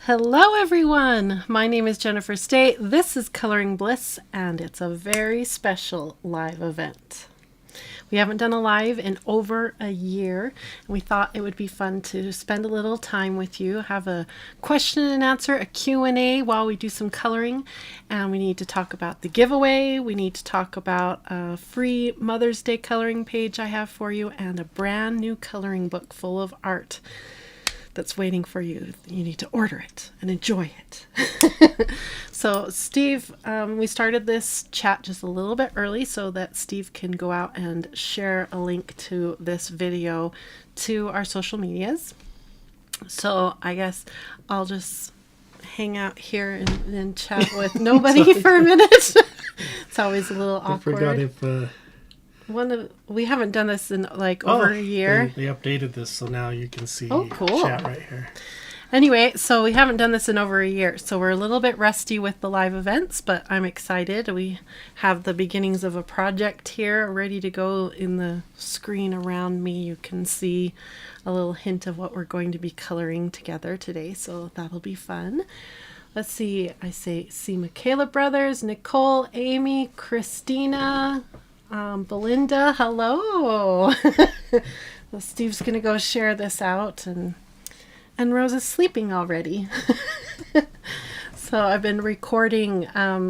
Hello everyone! My name is Jennifer State. This is Coloring Bliss and it's a very special live event. We haven't done a live in over a year and we thought it would be fun to spend a little time with you, have a question and answer, a Q&A while we do some coloring, and we need to talk about the giveaway, we need to talk about a free Mother's Day coloring page I have for you and a brand new coloring book full of art that's waiting for you. You need to order it and enjoy it. So Steve, we started this chat just a little bit early so that Steve can go out and share a link to this video to our social medias. So I guess I'll just hang out here and chat with nobody for a minute. It's always a little awkward. I forgot if we haven't done this in like over a year. They updated this, so now you can see cool. chat right here. Anyway, so we haven't done this in over a year, so we're a little bit rusty with the live events, but I'm excited. We have the beginnings of a project here ready to go. In the screen around me, you can see a little hint of what we're going to be coloring together today, so that'll be fun. Let's see, see Michaela Brothers, Nicole, Amy, Christina, Belinda, hello. Well, Steve's gonna go share this out, and Rose is sleeping already. So I've been recording,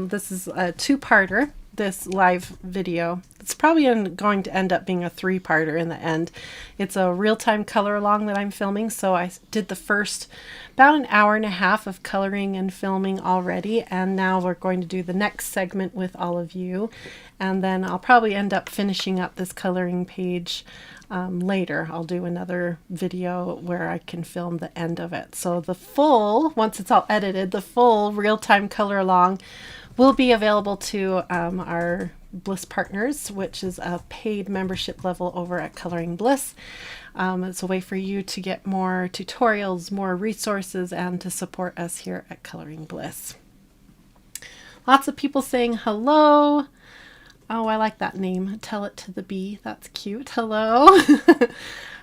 this is a two-parter, this live video. It's probably going to end up being a three-parter in the end. It's a real-time color along that I'm filming, so I did the first about an hour and a half of coloring and filming already, and now we're going to do the next segment with all of you, and then I'll probably end up finishing up this coloring page later. I'll do another video where I can film the end of it. So the full, once it's all edited, the full real-time color along will be available to our Bliss partners, which is a paid membership level over at Coloring Bliss. It's a way for you to get more tutorials, more resources, and to support us here at Coloring Bliss. Lots of people saying hello. Oh, I like that name. Tell it to the bee. That's cute. Hello.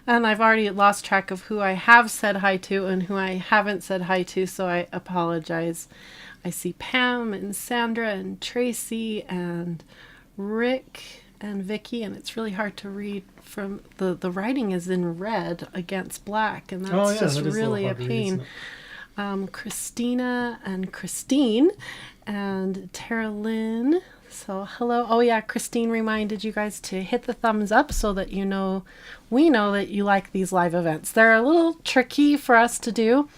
And I've already lost track of who I have said hi to and who I haven't said hi to, so I apologize. I see Pam and Sandra and Tracy and Rick and Vicky, and it's really hard to read from the writing is in red against black, and that's just really a pain. Christina and Christine and Tara Lynn. So hello. Oh yeah, Christine reminded you guys to hit the thumbs up so that we know that you like these live events. They're a little tricky for us to do.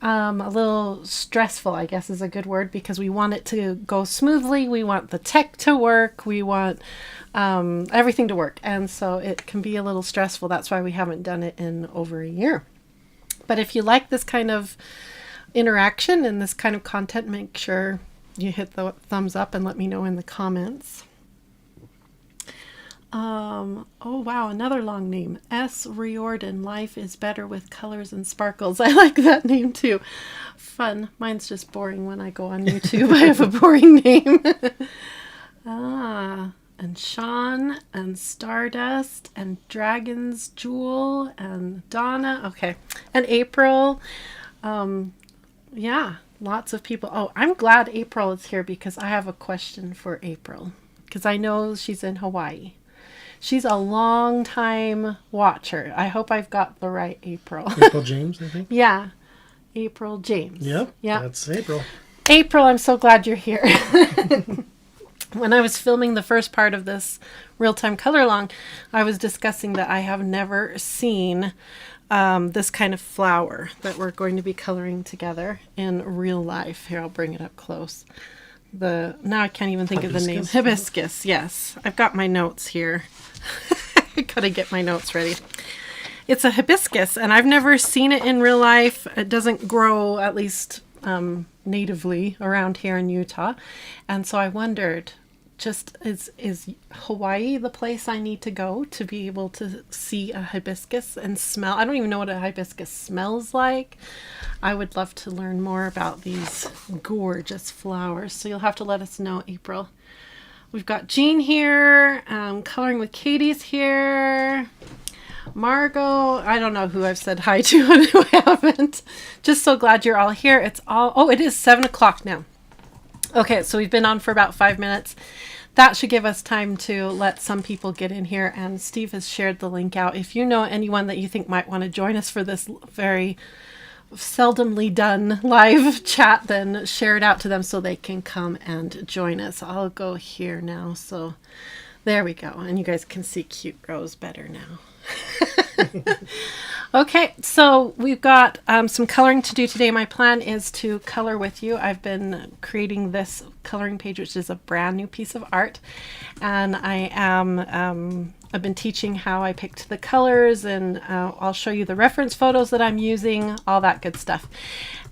A little stressful, I guess is a good word, because we want it to go smoothly. We want the tech to work. We want everything to work. And so it can be a little stressful. That's why we haven't done it in over a year. But if you like this kind of interaction and this kind of content, make sure you hit the thumbs up and let me know in the comments. Oh wow, another long name. S. Riordan, life is better with colors and sparkles. I like that name too. Fun. Mine's just boring when I go on YouTube. I have a boring name. And Sean and Stardust and Dragon's Jewel and Donna. Okay. And April. Yeah, lots of people. Oh, I'm glad April is here because I have a question for April, because I know she's in Hawaii. She's a long time watcher. I hope I've got the right April. April James, I think. Yeah. April James. Yep. That's April. April, I'm so glad you're here. When I was filming the first part of this real-time color along, I was discussing that I have never seen this kind of flower that we're going to be coloring together in real life. Here, I'll bring it up close. Now I can't even think Hibiscus? of the name. Hibiscus, yes. I've got my notes here. I gotta get my notes ready. It's a hibiscus, and I've never seen it in real life. It doesn't grow, at least natively, around here in Utah. And so I wondered, just is Hawaii the place I need to go to be able to see a hibiscus and smell? I don't even know what a hibiscus smells like. I would love to learn more about these gorgeous flowers. So you'll have to let us know, April. We've got Jean here. Coloring with Katie's here. Margot, I don't know who I've said hi to and who I haven't. Just so glad you're all here. It is 7 o'clock now. Okay, so we've been on for about 5 minutes. That should give us time to let some people get in here, and Steve has shared the link out. If you know anyone that you think might want to join us for this very seldomly done live chat, then share it out to them so they can come and join us. I'll go here now. So there we go. And you guys can see cute Rose better now. Okay, so we've got some coloring to do today. My plan is to color with you. I've been creating this coloring page, which is a brand new piece of art, and I've been teaching how I picked the colors, and I'll show you the reference photos that I'm using, all that good stuff.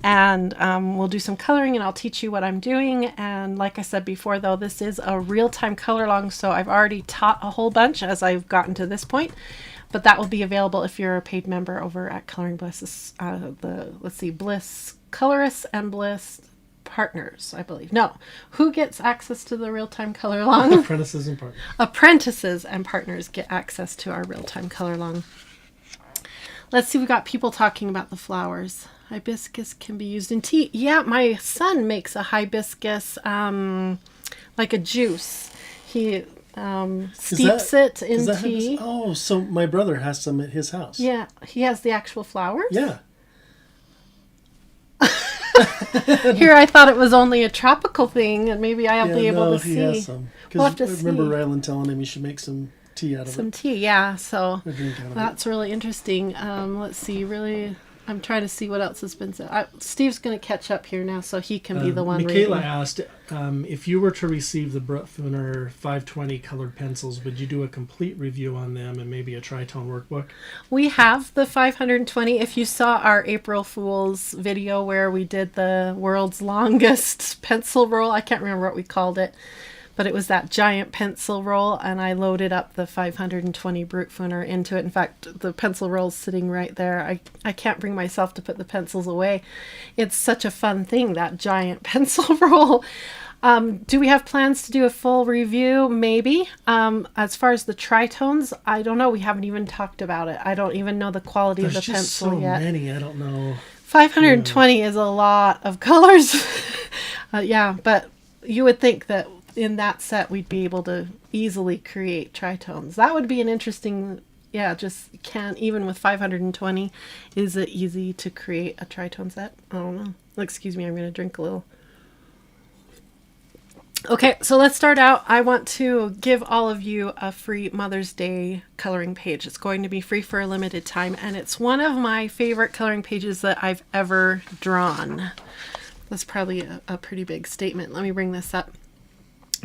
And we'll do some coloring, and I'll teach you what I'm doing. And like I said before, though, this is a real-time color along, so I've already taught a whole bunch as I've gotten to this point. But that will be available if you're a paid member over at Coloring Bliss. Bliss Colorists and Bliss Partners, I believe. No, who gets access to the real-time color along? Apprentices and partners. Apprentices and partners get access to our real-time color along. Let's see, we've got people talking about the flowers. Hibiscus can be used in tea. Yeah, my son makes a hibiscus, like a juice. He steeps it in tea. Oh, so my brother has some at his house. Yeah, he has the actual flowers? Yeah. Here, I thought it was only a tropical thing, and maybe I'll be able to see. He has some. We'll have to I remember Rylan telling him he should make some tea out of it. Some tea, yeah. So A drink out of that's really interesting. Let's see, I'm trying to see what else has been said. Steve's going to catch up here now, so he can be the one Michaela reading. asked, if you were to receive the Brutfuner 520 colored pencils, would you do a complete review on them and maybe a tritone workbook? We have the 520. If you saw our April Fool's video where we did the world's longest pencil roll, I can't remember what we called it, but it was that giant pencil roll, and I loaded up the 520 Brutfuner into it. In fact, the pencil roll's sitting right there. I can't bring myself to put the pencils away. It's such a fun thing, that giant pencil roll. Do we have plans to do a full review? Maybe. As far as the tritones, I don't know. We haven't even talked about it. I don't even know the quality of the pencil yet. There's so many, I don't know. 520 is a lot of colors. Yeah, but you would think that in that set we'd be able to easily create tritones. That would be an interesting, just can't, even with 520, is it easy to create a tritone set? I don't know. Excuse me, I'm going to drink a little. Okay, so let's start out. I want to give all of you a free Mother's Day coloring page. It's going to be free for a limited time, and it's one of my favorite coloring pages that I've ever drawn. That's probably a pretty big statement. Let me bring this up.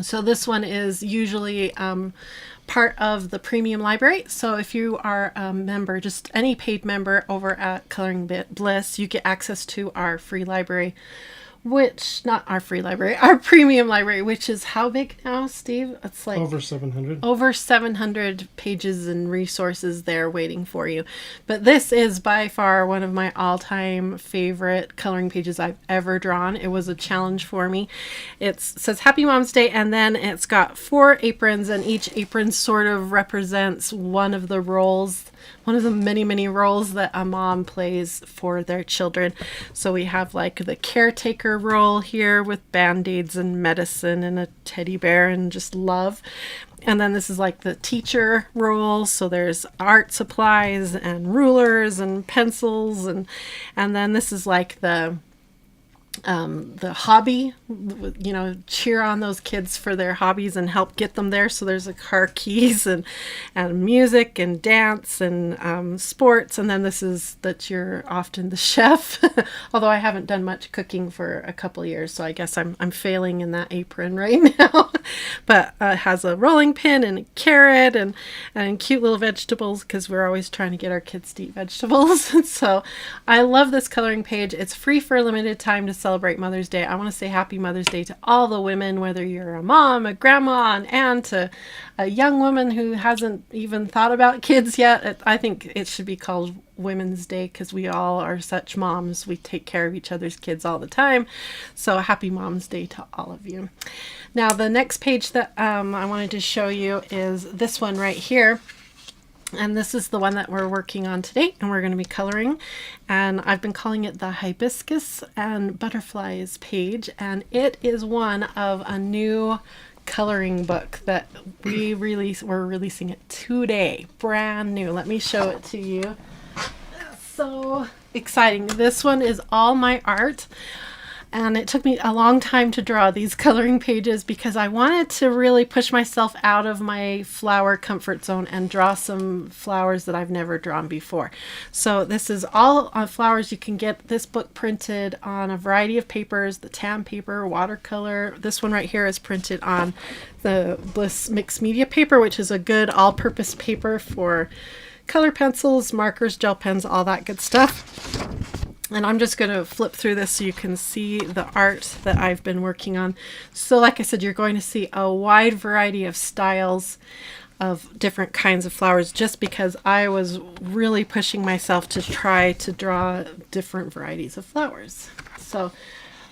So this one is usually part of the premium library. So if you are a member, just any paid member over at Coloring Bliss, you get access to our free library, our premium library, which is how big now, Steve? It's like over 700. Over 700 pages and resources there waiting for you. But this is by far one of my all-time favorite coloring pages I've ever drawn. It was a challenge for me. It says Happy Mom's Day, and then it's got 4 aprons, and each apron sort of represents one of the roles, one of the many, many roles that a mom plays for their children. So we have like the caretaker role here with band-aids and medicine and a teddy bear and just love. And then this is like the teacher role. So there's art supplies and rulers and pencils. And then this is like the hobby, cheer on those kids for their hobbies and help get them there. So there's a car keys and music and dance and sports. And then this is that you're often the chef, although I haven't done much cooking for a couple of years. So I guess I'm failing in that apron right now. But it has a rolling pin and a carrot and cute little vegetables, because we're always trying to get our kids to eat vegetables. So I love this coloring page. It's free for a limited time to celebrate Mother's Day. I want to say Happy Mother's Day to all the women, whether you're a mom, a grandma, an aunt, a young woman who hasn't even thought about kids yet. I think it should be called Women's Day, because we all are such moms. We take care of each other's kids all the time. So Happy Mom's Day to all of you. Now the next page that I wanted to show you is this one right here. And this is the one that we're working on today, and we're going to be coloring. And I've been calling it the Hibiscus and Butterflies page, and it is one of a new coloring book that we're releasing it today, brand new. Let me show it to you. So exciting. This one is all my art. And it took me a long time to draw these coloring pages because I wanted to really push myself out of my flower comfort zone and draw some flowers that I've never drawn before. So this is all on flowers. You can get this book printed on a variety of papers, the tan paper, watercolor. This one right here is printed on the Bliss mixed media paper, which is a good all-purpose paper for color pencils, markers, gel pens, all that good stuff. And I'm just going to flip through this so you can see the art that I've been working on. So like I said, you're going to see a wide variety of styles of different kinds of flowers just because I was really pushing myself to try to draw different varieties of flowers. So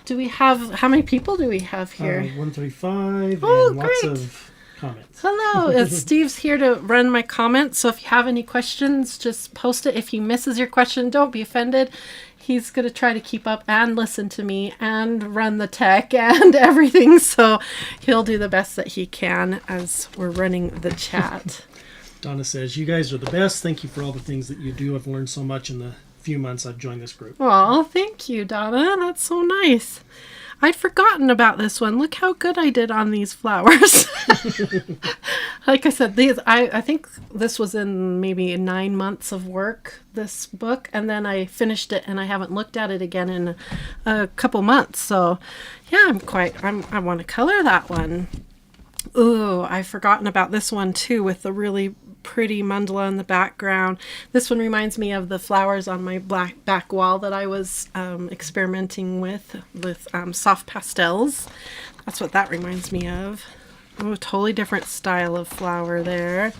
do we have, how many people do we have here? 135 oh, and lots great. of comments. Hello, Steve's here to run my comments. So if you have any questions, just post it. If he misses your question, don't be offended. He's going to try to keep up and listen to me and run the tech and everything. So he'll do the best that he can as we're running the chat. Donna says, you guys are the best. Thank you for all the things that you do. I've learned so much in the few months I've joined this group. Oh, thank you, Donna. That's so nice. I'd forgotten about this one. Look how good I did on these flowers. Like I said, I think this was in maybe 9 months of work, this book, and then I finished it and I haven't looked at it again in a couple months. So yeah, I want to color that one. Ooh, I've forgotten about this one too with the really pretty mandala in the background. This one reminds me of the flowers on my back wall that I was experimenting with soft pastels. That's what that reminds me of. Oh, totally different style of flower there.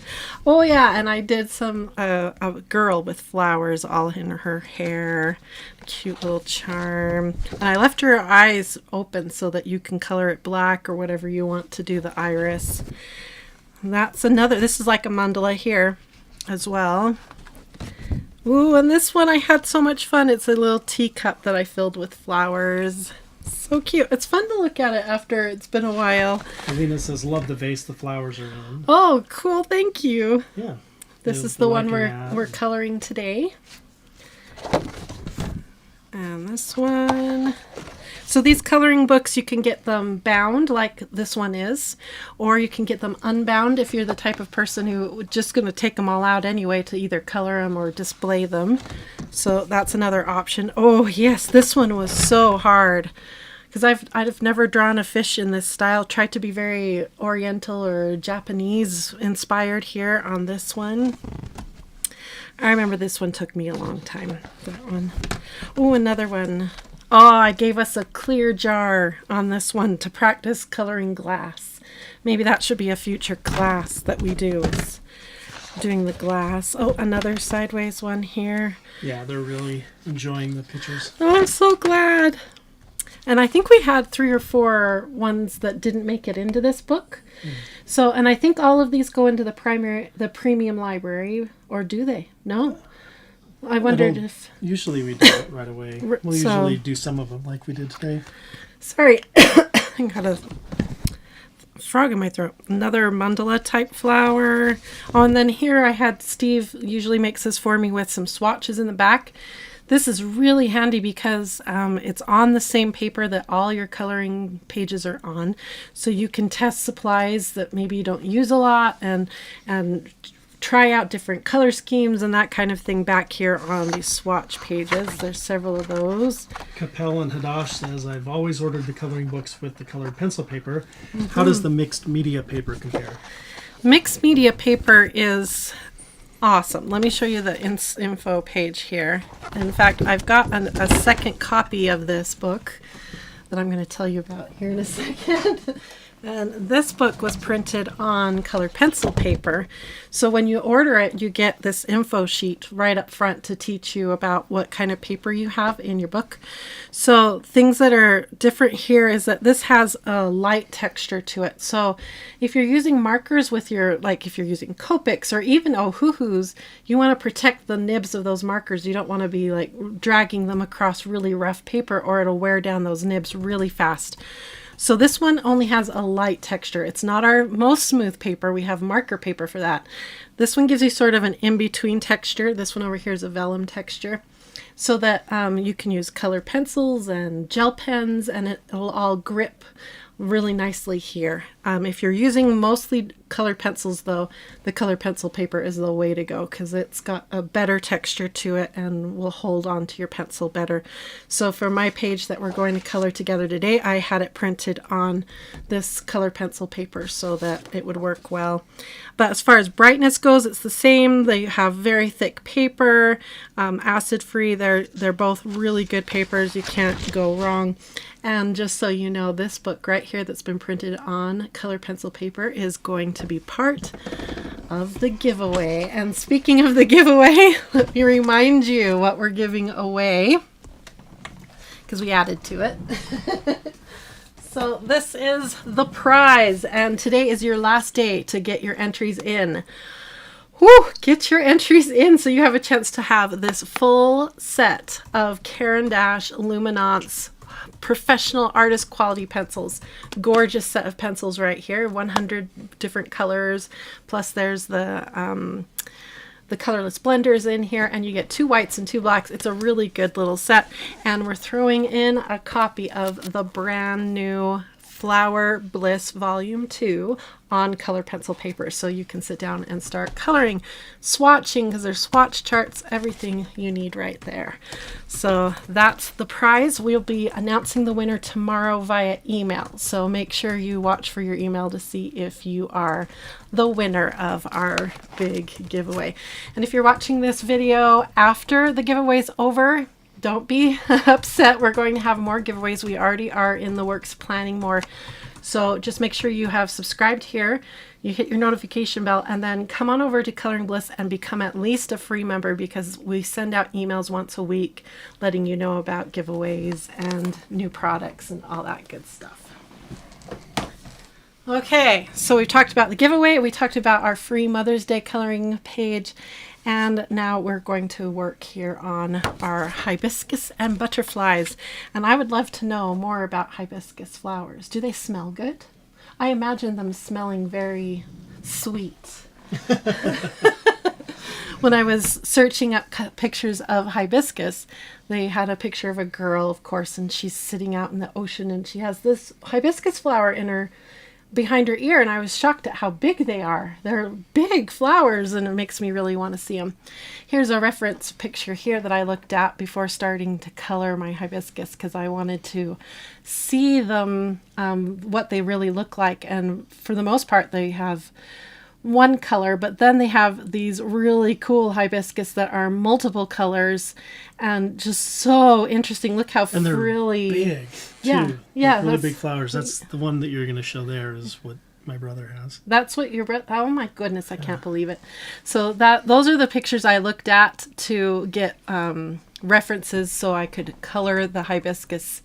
Oh yeah, and I did some a girl with flowers all in her hair. Cute little charm. And I left her eyes open so that you can color it black or whatever you want to do the iris. That's another, this is like a mandala here as well. Ooh, and this one I had so much fun. It's a little teacup that I filled with flowers. So cute. It's fun to look at it after it's been a while. Alina says, love the vase the flowers are in. Oh, cool. Thank you. Yeah. This is the one we're coloring today. And this one. So these coloring books, you can get them bound like this one is, or you can get them unbound if you're the type of person who just going to take them all out anyway to either color them or display them. So that's another option. Oh yes, this one was so hard because I've never drawn a fish in this style. Tried to be very Oriental or Japanese inspired here on this one. I remember this one took me a long time. That one. Oh, another one. Oh, I gave us a clear jar on this one to practice coloring glass. Maybe that should be a future class that we do, is doing the glass. Oh, another sideways one here. Yeah, they're really enjoying the pictures. Oh, I'm so glad. And I think we had 3 or 4 ones that didn't make it into this book. So, and I think all of these go into the premium library, or do they? No. I wondered if... Usually we do it right away. We'll usually do some of them like we did today. Sorry. I got a frog in my throat. Another mandala type flower. Oh, and then here I had Steve usually makes this for me with some swatches in the back. This is really handy because it's on the same paper that all your coloring pages are on. So you can test supplies that maybe you don't use a lot and try out different color schemes and that kind of thing back here on these swatch pages. There's several of those. Capel and Hadash says, I've always ordered the coloring books with the colored pencil paper. How does the mixed media paper compare? Mixed media paper is awesome. Let me show you the info page here. In fact, I've got a second copy of this book that I'm going to tell you about here in a second. And this book was printed on colored pencil paper. So when you order it, you get this info sheet right up front to teach you about what kind of paper you have in your book. So things that are different here is that this has a light texture to it. So if you're using markers with your, like if you're using Copics or even Ohuhus, you want to protect the nibs of those markers. You don't want to be like dragging them across really rough paper, or it'll wear down those nibs really fast. So this one only has a light texture. It's not our most smooth paper. We have marker paper for that. This one gives you sort of an in-between texture. This one over here is a vellum texture, so that you can use color pencils and gel pens, and it'll all grip really nicely here. If you're using mostly colored pencils though, the colored pencil paper is the way to go because it's got a better texture to it and will hold on to your pencil better. So for my page that we're going to color together today, I had it printed on this colored pencil paper so that it would work well. But as far as brightness goes, it's the same. They have very thick paper, acid free. They're both really good papers. You can't go wrong. And just so you know, this book right here that's been printed on colored pencil paper is going to be part of the giveaway. And speaking of the giveaway, let me remind you what we're giving away, because we added to it. So this is the prize, and today is your last day to get your entries in. Whew, get your entries in so you have a chance to have this full set of Caran d'Ache Luminance professional artist quality pencils. Gorgeous set of pencils right here, 100 different colors, plus there's the colorless blenders in here, and you get 2 whites and 2 blacks. It's a really good little set, and we're throwing in a copy of the brand new Flower Bliss Volume 2 on color pencil paper, so you can sit down and start coloring, swatching, because there's swatch charts, everything you need right there. So that's the prize. We'll be announcing the winner tomorrow via email, so make sure you watch for your email to see if you are the winner of our big giveaway. And if you're watching this video after the giveaway's over, don't be upset. We're going to have more giveaways. We already are in the works planning more. So just make sure you have subscribed here, you hit your notification bell, and then come on over to Coloring Bliss and become at least a free member, because we send out emails once a week letting you know about giveaways and new products and all that good stuff. Okay, so we talked about the giveaway, we talked about our free Mother's Day coloring page, and now we're going to work here on our hibiscus and butterflies. And I would love to know more about hibiscus flowers. Do they smell good? I imagine them smelling very sweet. When I was searching up pictures of hibiscus, they had a picture of a girl, of course, and she's sitting out in the ocean, and she has this hibiscus flower in her behind her ear, and I was shocked at how big they are. They're big flowers, and it makes me really want to see them. Here's a reference picture here that I looked at before starting to color my hibiscus, because I wanted to see them, what they really look like. And for the most part, they have one color, but then they have these really cool hibiscus that are multiple colors and just so interesting. Look how and frilly. They're big too. Yeah, really big flowers. That's the one that you're going to show there is what my brother has. That's what your brother, oh my goodness, I can't believe it. So those are the pictures I looked at to get references so I could color the hibiscus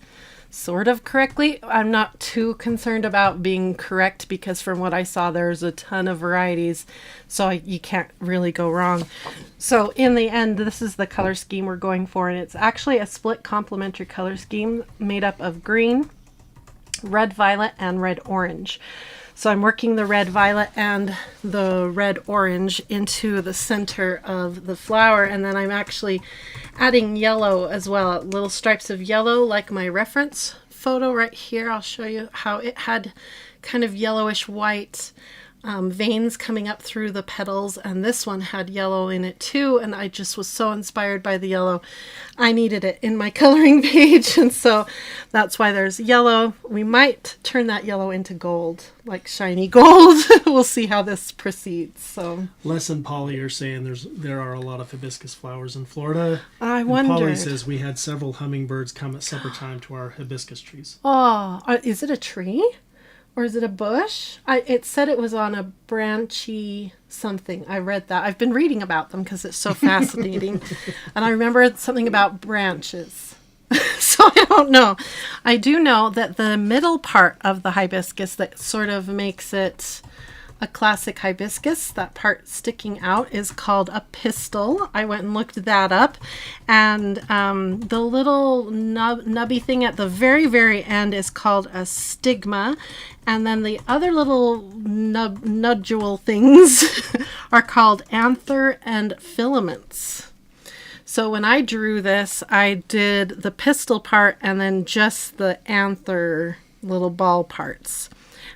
sort of correctly. I'm not too concerned about being correct, because from what I saw, there's a ton of varieties, so you can't really go wrong. So in the end, this is the color scheme we're going for, and it's actually a split complementary color scheme made up of green, red violet, and red orange. So I'm working the red violet and the red orange into the center of the flower, and then I'm actually adding yellow as well, little stripes of yellow like my reference photo right here. I'll show you how it had kind of yellowish white veins coming up through the petals, and this one had yellow in it too, and I just was so inspired by the yellow. I needed it in my coloring page, and so that's why there's yellow. We might turn that yellow into gold, like shiny gold. We'll see how this proceeds. So Les and Polly are saying there are a lot of hibiscus flowers in Florida. I wondered. Polly says we had several hummingbirds come at supper time to our hibiscus trees. Oh, is it a tree? Or is it a bush? It said it was on a branchy something. I read that. I've been reading about them because it's so fascinating. And I remember something about branches. So I don't know. I do know that the middle part of the hibiscus that sort of makes it a classic hibiscus, that part sticking out, is called a pistil. I went and looked that up. And the little nubby thing at the very, very end is called a stigma. And then the other little nodule things are called anther and filaments. So when I drew this, I did the pistil part and then just the anther little ball parts.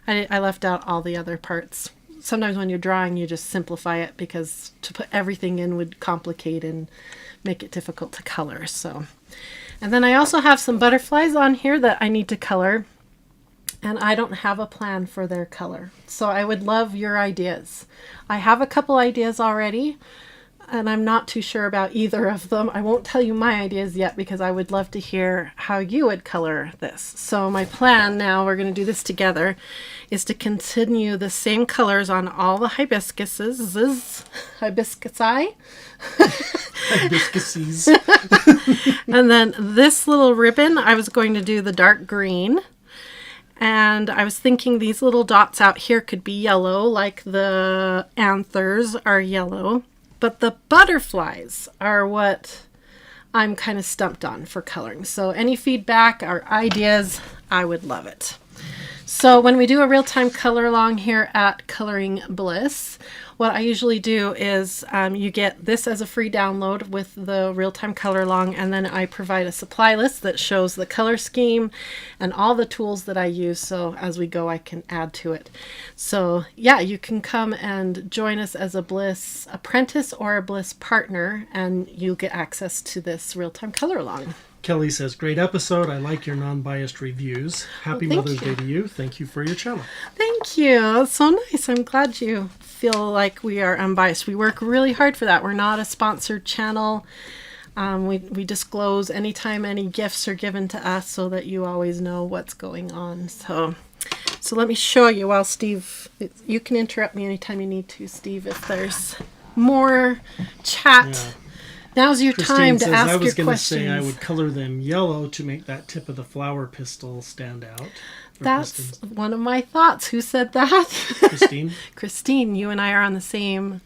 I left out all the other parts. Sometimes when you're drawing, you just simplify it because to put everything in would complicate and make it difficult to color. So, and then I also have some butterflies on here that I need to color, and I don't have a plan for their color. So I would love your ideas. I have a couple ideas already, and I'm not too sure about either of them. I won't tell you my ideas yet because I would love to hear how you would color this. So my plan now, we're going to do this together, is to continue the same colors on all the hibiscuses. Hibiscusi. Hibiscuses. And then this little ribbon, I was going to do the dark green. And I was thinking these little dots out here could be yellow, like the anthers are yellow. But the butterflies are what I'm kind of stumped on for coloring. So any feedback or ideas, I would love it. So when we do a real-time color along here at Coloring Bliss, what I usually do is you get this as a free download with the real-time color along, and then I provide a supply list that shows the color scheme and all the tools that I use, so as we go I can add to it. So yeah, you can come and join us as a Bliss apprentice or a Bliss partner, and you'll get access to this real-time color along. Kelly says, great episode. I like your non-biased reviews. Happy Mother's Day to you. Thank you for your channel. Thank you. It's so nice. I'm glad you feel like we are unbiased. We work really hard for that. We're not a sponsored channel. We disclose anytime any gifts are given to us so that you always know what's going on. So let me show you while Steve, you can interrupt me anytime you need to, Steve, if there's more chat. Yeah. Now's your time to ask your questions. I was going to say I would color them yellow to make that tip of the flower pistil stand out. That's one of my thoughts. Who said that? Christine. Christine, you and I are on the same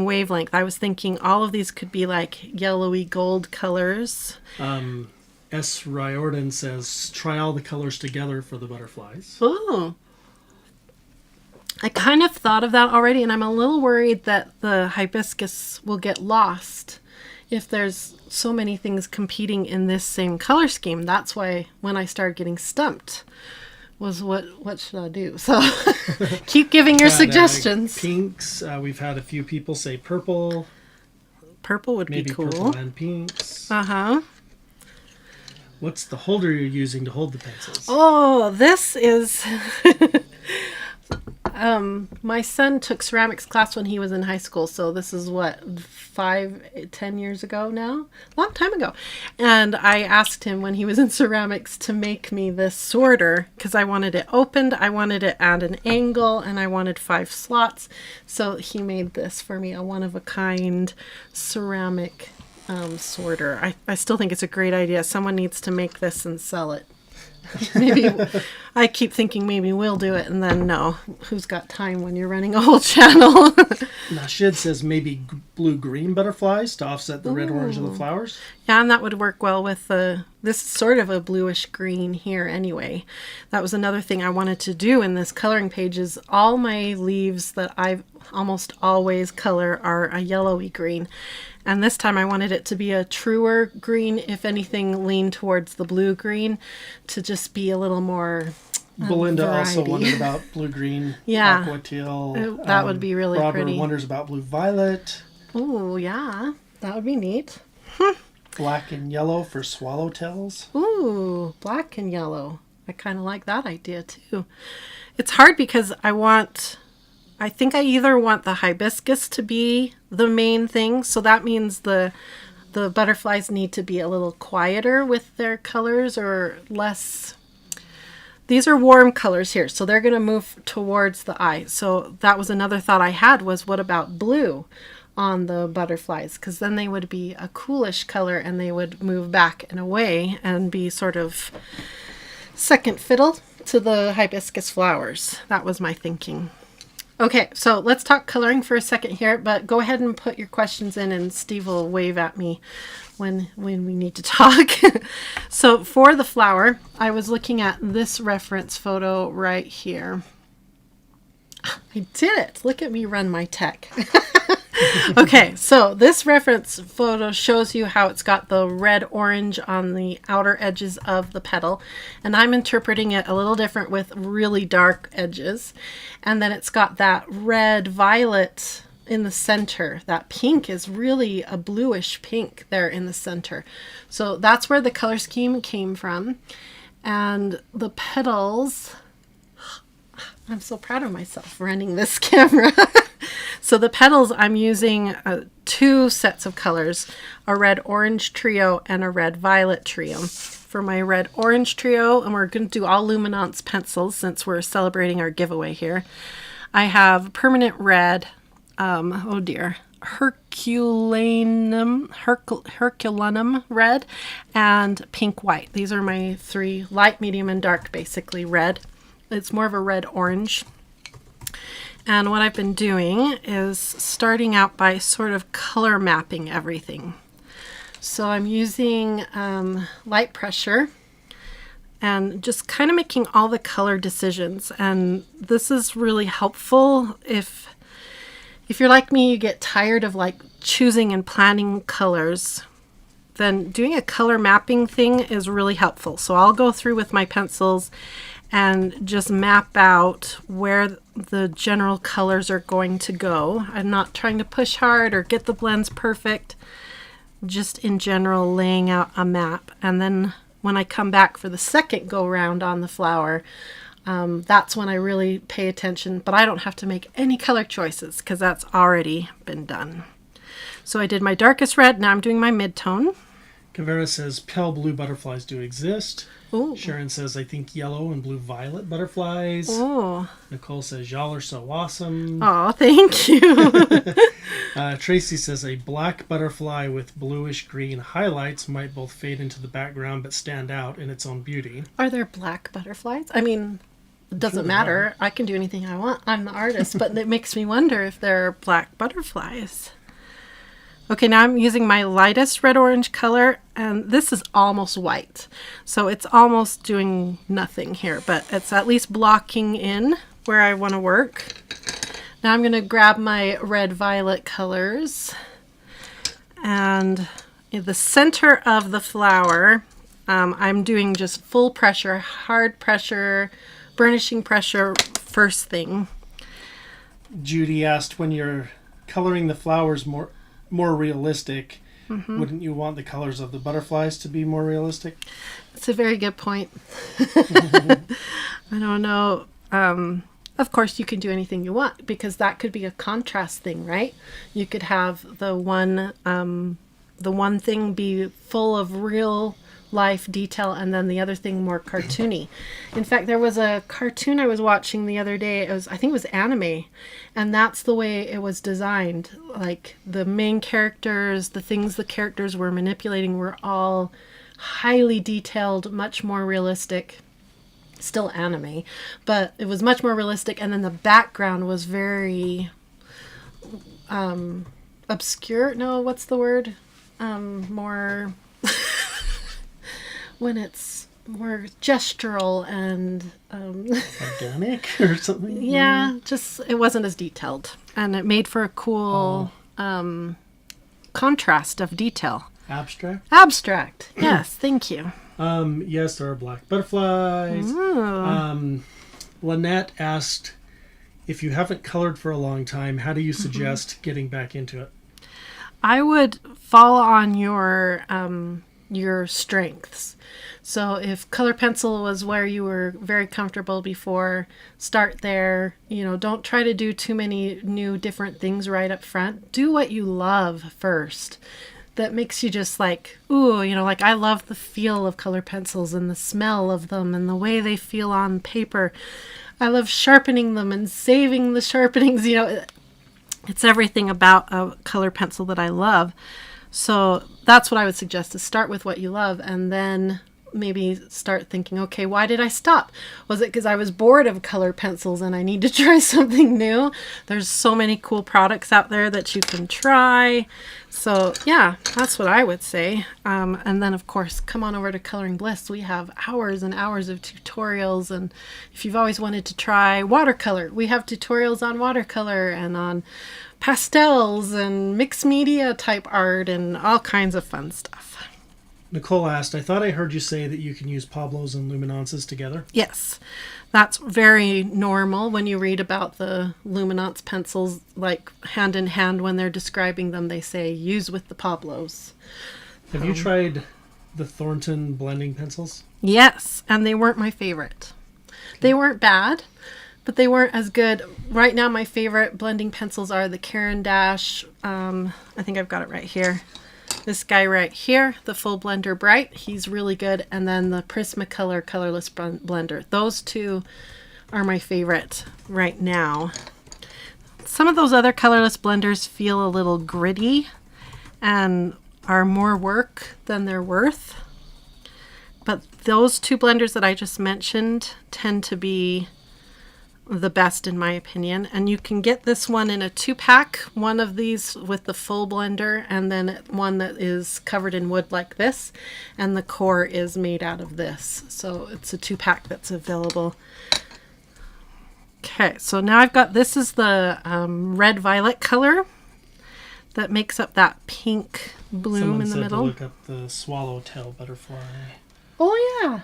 wavelength. I was thinking all of these could be like yellowy gold colors. S. Riordan says, try all the colors together for the butterflies. Oh. I kind of thought of that already, and I'm a little worried that the hibiscus will get lost if there's so many things competing in this same color scheme. That's why when I started getting stumped was what should I do? So keep giving your suggestions. Pinks. We've had a few people say purple. Purple would be cool. Maybe purple and pinks. Uh-huh. What's the holder you're using to hold the pencils? Oh, this is... my son took ceramics class when he was in high school, so this is what, 10 years ago now? Long time ago. And I asked him when he was in ceramics to make me this sorter because I wanted it opened, I wanted it at an angle, and I wanted 5 slots. So he made this for me, a one-of-a-kind ceramic sorter. I still think it's a great idea. Someone needs to make this and sell it. Maybe I keep thinking maybe we'll do it, and then no. Who's got time when you're running a whole channel? Nashid says maybe blue-green butterflies to offset the red-orange of the flowers. Yeah, and that would work well with this is sort of a bluish green here anyway. That was another thing I wanted to do in this coloring page is all my leaves that I almost always color are a yellowy green. And this time I wanted it to be a truer green, if anything, lean towards the blue-green to just be a little more Belinda variety. also wondered about blue-green, yeah. aqua teal. That would be really Robert pretty. wonders about blue-violet. Oh, yeah. That would be neat. Black and yellow for swallowtails. Ooh, black and yellow. I kind of like that idea, too. It's hard because I think I either want the hibiscus to be the main thing, so that means the butterflies need to be a little quieter with their colors or less. these are warm colors here, so they're going to move towards the eye. So that was another thought I had, was what about blue on the butterflies? Because then they would be a coolish color and they would move back and away and be sort of second fiddle to the hibiscus flowers. That was my thinking. Okay, so let's talk coloring for a second here, but go ahead and put your questions in and Steve will wave at me when we need to talk. So for the flower, I was looking at this reference photo right here. I did it. Look at me run my tech. Okay, so this reference photo shows you how it's got the red-orange on the outer edges of the petal, and I'm interpreting it a little different with really dark edges. And then it's got that red-violet in the center. That pink is really a bluish pink there in the center. So that's where the color scheme came from. And the petals, I'm so proud of myself running this camera. So the petals, I'm using 2 sets of colors, a red-orange trio and a red-violet trio. For my red-orange trio, and we're going to do all Luminance pencils since we're celebrating our giveaway here, I have permanent red, Herculanum red, and pink white. These are my 3, light, medium, and dark, basically red. It's more of a red-orange. And what I've been doing is starting out by sort of color mapping everything. So I'm using light pressure and just kind of making all the color decisions. And this is really helpful if you're like me, you get tired of like choosing and planning colors, then doing a color mapping thing is really helpful. So I'll go through with my pencils and just map out where the general colors are going to go. I'm not trying to push hard or get the blends perfect, just in general laying out a map. And then when I come back for the second go round on the flower, that's when I really pay attention, but I don't have to make any color choices because that's already been done. So I did my darkest red, now I'm doing my mid-tone. Kavera says pale blue butterflies do exist. Ooh. Sharon says, I think yellow and blue-violet butterflies. Oh. Nicole says, y'all are so awesome. Oh, thank you. Tracy says, a black butterfly with bluish-green highlights might both fade into the background but stand out in its own beauty. Are there black butterflies? I mean, it doesn't matter. I can do anything I want. I'm the artist, but it makes me wonder if there are black butterflies. Okay, now I'm using my lightest red-orange color, and this is almost white. So it's almost doing nothing here, but it's at least blocking in where I want to work. Now I'm going to grab my red-violet colors, and in the center of the flower, I'm doing just full pressure, hard pressure, burnishing pressure first thing. Judy asked, when you're coloring the flowers more realistic, wouldn't you want the colors of the butterflies to be more realistic? That's a very good point. I don't know. Of course, you can do anything you want because that could be a contrast thing, right? You could have the one thing be full of real life detail and then the other thing more cartoony. In fact, there was a cartoon I was watching the other day. I think it was anime, and that's the way it was designed. Like the main characters, the things the characters were manipulating were all highly detailed, much more realistic. Still anime, but it was much more realistic, and then the background was very obscure. No, what's the word? More when it's more gestural and organic or something. Yeah, just it wasn't as detailed, and it made for a cool contrast of detail. Abstract. Yes, thank you. Yes, there are black butterflies. Lynette asked, if you haven't colored for a long time, how do you suggest getting back into it? I would fall on your strengths. So if color pencil was where you were very comfortable before, start there. You know, don't try to do too many new different things right up front. Do what you love first. that makes you just like, ooh, you know, like I love the feel of color pencils and the smell of them and the way they feel on paper. I love sharpening them and saving the sharpenings, you know. It's everything about a color pencil that I love. So that's what I would suggest, is start with what you love and then maybe start thinking, okay, why did I stop? Was it because I was bored of color pencils and I need to try something new? There's so many cool products out there that you can try. So yeah, that's what I would say. And then of course, come on over to Coloring Bliss. We have hours and hours of tutorials. And if you've always wanted to try watercolor, we have tutorials on watercolor and on pastels and mixed media type art and all kinds of fun stuff. Nicole asked, I thought I heard you say that you can use Pablos and Luminances together. Yes, that's very normal when you read about the Luminance pencils, like hand in hand when they're describing them, they say use with the Pablos. Have you tried the Thornton blending pencils? Yes, and they weren't my favorite. They weren't bad, but they weren't as good. Right now my favorite blending pencils are the Caran d'Ache. I think I've got it right here. This guy right here, the Full Blender Bright, he's really good. And then the Prismacolor Colorless Blender. Those two are my favorite right now. Some of those other colorless blenders feel a little gritty and are more work than they're worth. But those two blenders that I just mentioned tend to be the best in my opinion. And you can get this one in a 2-pack, one of these with the full blender and then one that is covered in wood like this, and the core is made out of this. So it's a 2-pack that's available. Okay, so now I've got, this is the red violet color that makes up that pink bloom in the middle. To look up the swallowtail butterfly. Oh yeah.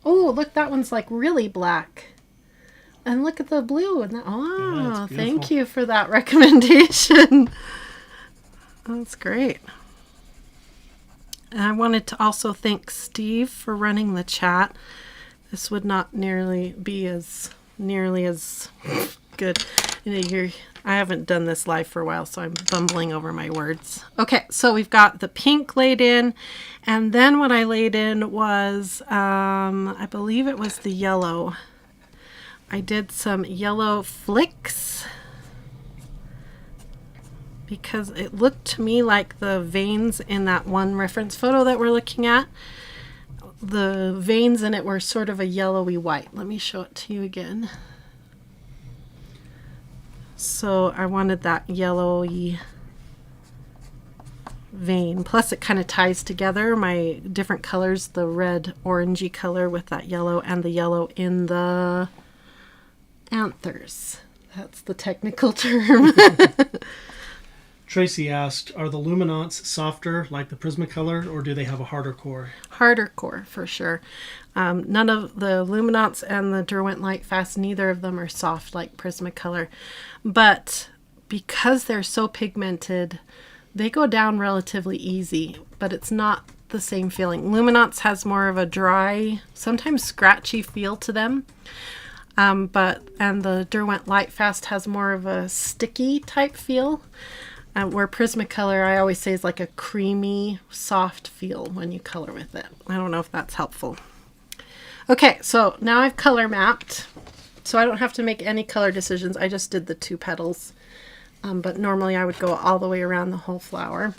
Oh, look, that one's like really black. And look at the blue. And that, oh, yeah, thank you for that recommendation. That's great. And I wanted to also thank Steve for running the chat. This would not nearly as good. You know, I haven't done this live for a while, so I'm bumbling over my words. Okay, so we've got the pink laid in, and then what I laid in was, I believe it was the yellow. I did some yellow flicks because it looked to me like the veins in that one reference photo that we're looking at. The veins in it were sort of a yellowy white. Let me show it to you again. So I wanted that yellowy vein. Plus it kind of ties together my different colors, the red orangey color with that yellow and the yellow in the anthers. That's the technical term. Tracy asked, are the Luminance softer like the Prismacolor, or do they have a harder core? Harder core, for sure. None of the Luminance and the Derwent Lightfast, neither of them are soft like Prismacolor. But because they're so pigmented, they go down relatively easy, but it's not the same feeling. Luminance has more of a dry, sometimes scratchy feel to them. And the Derwent Lightfast has more of a sticky type feel, where Prismacolor I always say is like a creamy, soft feel when you color with it. I don't know if that's helpful. Okay, so now I've color mapped, so I don't have to make any color decisions. I just did the 2 petals, but normally I would go all the way around the whole flower.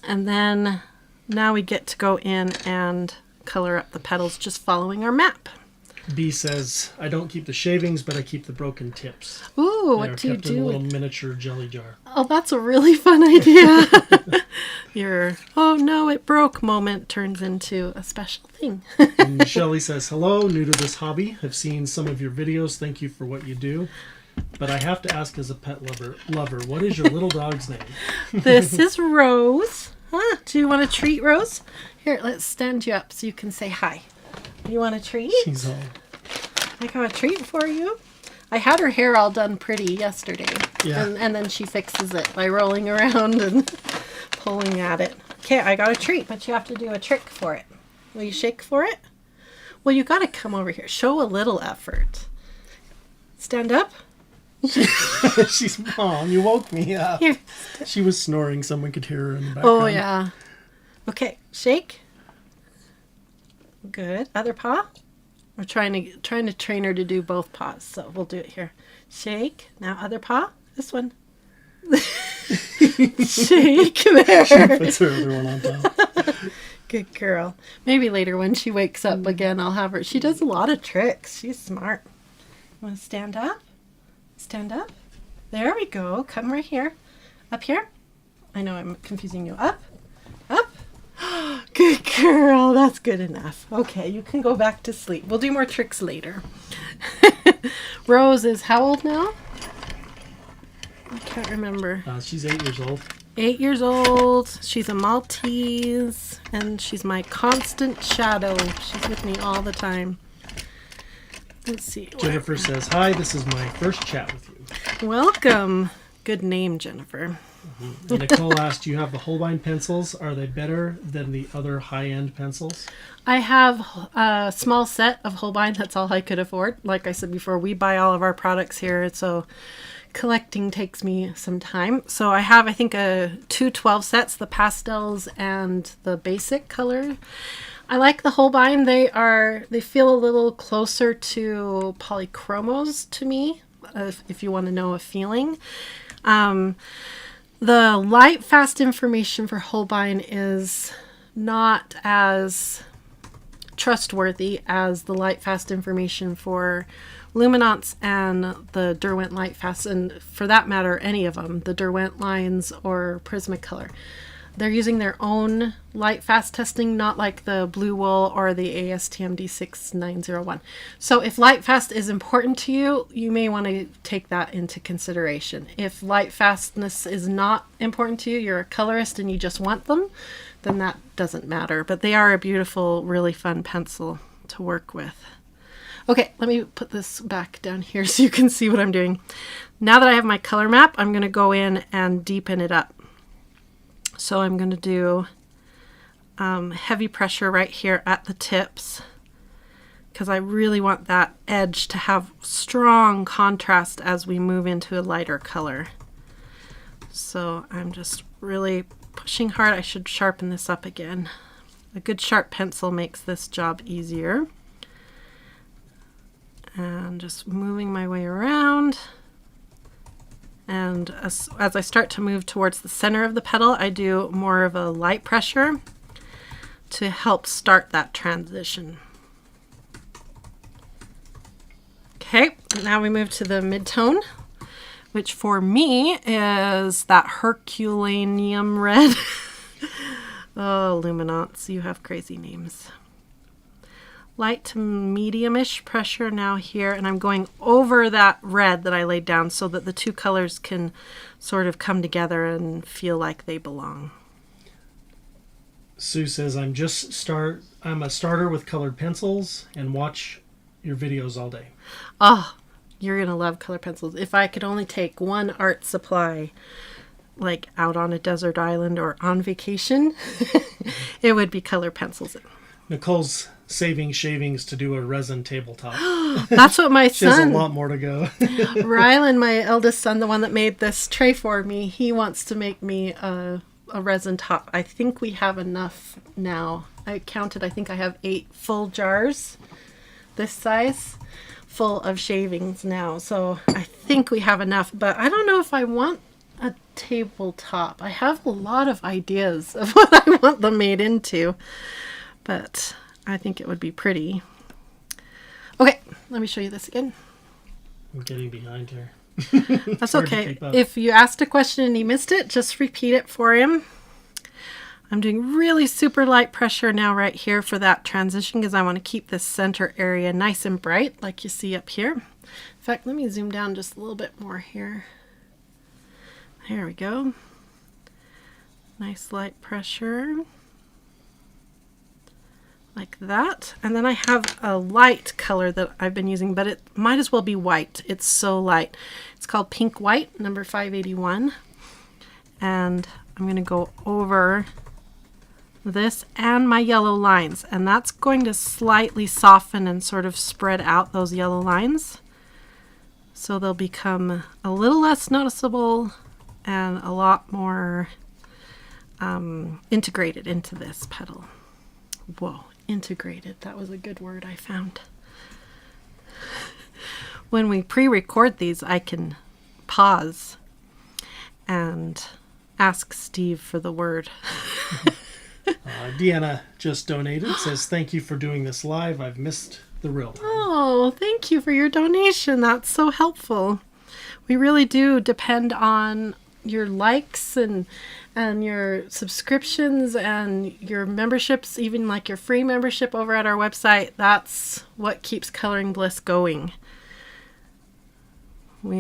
And then now we get to go in and color up the petals just following our map. B says, I don't keep the shavings, but I keep the broken tips. Ooh, what do you do? In a little miniature jelly jar. Oh, that's a really fun idea. Your, oh no, it broke moment turns into a special thing. And Shelley says, hello, new to this hobby. I've seen some of your videos. Thank you for what you do. But I have to ask as a pet lover, what is your little dog's name? This is Rose. Huh? Do you want a treat, Rose? Here, let's stand you up so you can say hi. You want a treat? She's all... I got a treat for you. I had her hair all done pretty yesterday. Yeah. And then she fixes it by rolling around and pulling at it. Okay, I got a treat, but you have to do a trick for it. Will you shake for it? Well, you got to come over here. Show a little effort. Stand up. She's Mom, you woke me up. Here. She was snoring. Someone could hear her in the background. Oh, yeah. Okay, shake. Good. Other paw. We're trying to train her to do both paws, so we'll do it here. Shake. Now other paw. This one. Shake there. She puts her other one on top. Good girl. Maybe later when she wakes up again, I'll have her. She does a lot of tricks. She's smart. Want to stand up? Stand up. There we go. Come right here. Up here. I know I'm confusing you. Up. Up. Good girl. That's good enough. Okay, you can go back to sleep. We'll do more tricks later. Rose is how old now? I can't remember. She's 8 years old. 8 years old. She's a Maltese, and she's my constant shadow. She's with me all the time. Let's see. Jennifer says, "Hi, this is my first chat with you." Welcome. Good name, Jennifer. Mm-hmm. And Nicole asked, "Do you have the Holbein pencils? Are they better than the other high-end pencils?" I have a small set of Holbein. That's all I could afford. Like I said before, we buy all of our products here, so collecting takes me some time. So I have, I think, two 12 sets, the pastels and the basic color. I like the Holbein. They feel a little closer to polychromos to me, if you want to know a feeling. The light fast information for Holbein is not as trustworthy as the light fast information for Luminance and the Derwent light fast, and for that matter any of them, the Derwent lines or Prismacolor. They're using their own light fast testing, not like the Blue Wool or the ASTM D6901. So if light fast is important to you, you may want to take that into consideration. If light fastness is not important to you, you're a colorist and you just want them, then that doesn't matter. But they are a beautiful, really fun pencil to work with. Okay, let me put this back down here so you can see what I'm doing. Now that I have my color map, I'm going to go in and deepen it up. So I'm going to do heavy pressure right here at the tips because I really want that edge to have strong contrast as we move into a lighter color. So I'm just really pushing hard. I should sharpen this up again. A good sharp pencil makes this job easier. And just moving my way around. And as I start to move towards the center of the petal, I do more of a light pressure to help start that transition. Okay, now we move to the mid-tone, which for me is that Herculaneum red. Oh, Luminance, you have crazy names. Light to medium-ish pressure now here, and I'm going over that red that I laid down so that the two colors can sort of come together and feel like they belong. Sue says, I'm a starter with colored pencils and watch your videos all day. Oh, you're gonna love color pencils. If I could only take one art supply, like out on a desert island or on vacation, it would be color pencils. Nicole's saving shavings to do a resin tabletop. That's what my She has a son, lot more to go. Rylan, my eldest son, the one that made this tray for me, he wants to make me a resin top. I think we have enough now. I counted, I think I have 8 full jars this size full of shavings now. So I think we have enough, but I don't know if I want a tabletop. I have a lot of ideas of what I want them made into, but I think it would be pretty. Okay, let me show you this again. I'm getting behind here. That's okay. If you asked a question and he missed it, just repeat it for him. I'm doing really super light pressure now right here for that transition because I want to keep this center area nice and bright like you see up here. In fact, let me zoom down just a little bit more here. There we go. Nice light pressure. Like that. And then I have a light color that I've been using, but it might as well be white. It's so light. It's called Pink White, number 581. And I'm going to go over this and my yellow lines. And that's going to slightly soften and sort of spread out those yellow lines. So they'll become a little less noticeable and a lot more integrated into this petal. Whoa, integrated. That was a good word I found. When we pre-record these, I can pause and ask Steve for the word. Deanna just donated, says, thank you for doing this live. I've missed the real time. Oh, thank you for your donation. That's so helpful. We really do depend on your likes and your subscriptions and your memberships, even like your free membership over at our website. That's what keeps Coloring Bliss going.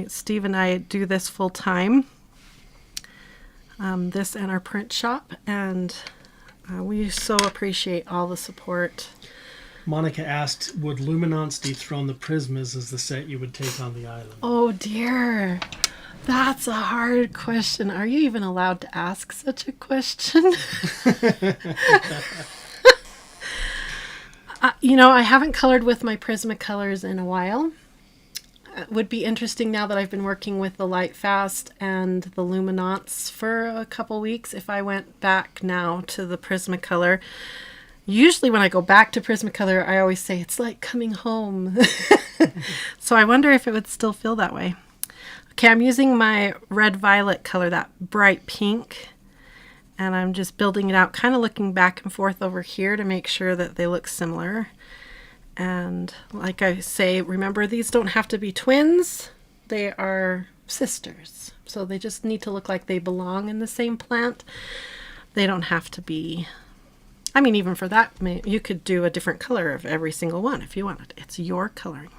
Steve and I do this full time, this and our print shop, and we so appreciate all the support. Monica asked, would Luminance dethrone the Prismas as the set you would take on the island? Oh dear, that's a hard question. Are you even allowed to ask such a question? I haven't colored with my Prismacolors in a while. It would be interesting now that I've been working with the Light Fast and the Luminance for a couple weeks if I went back now to the Prismacolor. Usually when I go back to Prismacolor, I always say it's like coming home. So I wonder if it would still feel that way. Okay, I'm using my red violet color, that bright pink, and I'm just building it out, kind of looking back and forth over here to make sure that they look similar. And like I say, remember, these don't have to be twins. They are sisters. So they just need to look like they belong in the same plant. They don't have to be... I mean, even for that, you could do a different color of every single one if you wanted. It's your coloring.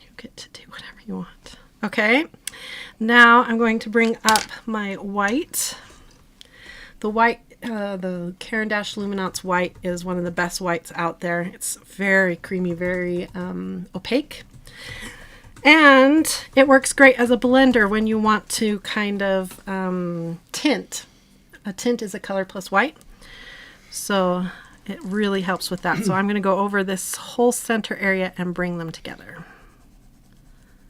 You get to do whatever you want. Okay, now I'm going to bring up my white. The white, the Caran d'Ache Luminance white is one of the best whites out there. It's very creamy, very opaque. And it works great as a blender when you want to kind of tint. A tint is a color plus white. So it really helps with that. So I'm going to go over this whole center area and bring them together.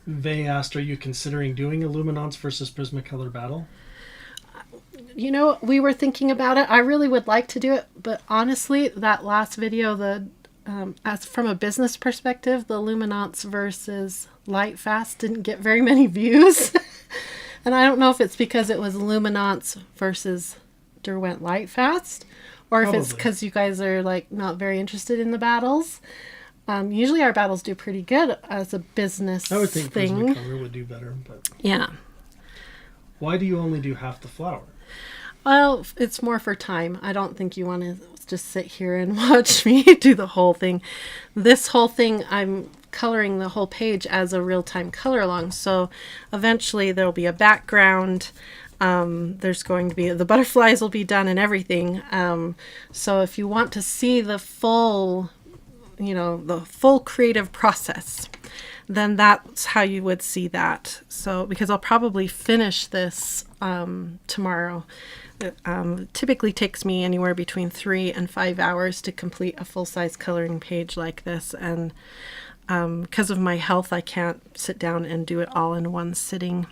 They asked, are you considering doing a Luminance versus Prismacolor battle? We were thinking about it. I really would like to do it, but honestly, that last video, as from a business perspective, the Luminance versus Light Fast didn't get very many views. And I don't know if it's because it was Luminance versus Derwent Light Fast, or if it's because you guys are like not very interested in the battles. Usually our battles do pretty good as a business thing. I would think Prismacolor would do better, but yeah. Why do you only do half the flower? Well, it's more for time. I don't think you want to just sit here and watch me do the whole thing. This whole thing, I'm coloring the whole page as a real-time color along. So eventually there'll be a background. There's going to be, the butterflies will be done and everything. So if you want to see the full, the full creative process, then that's how you would see that. So, because I'll probably finish this tomorrow. It typically takes me anywhere between 3 and 5 hours to complete a full-size coloring page like this. And because of my health, I can't sit down and do it all in one sitting.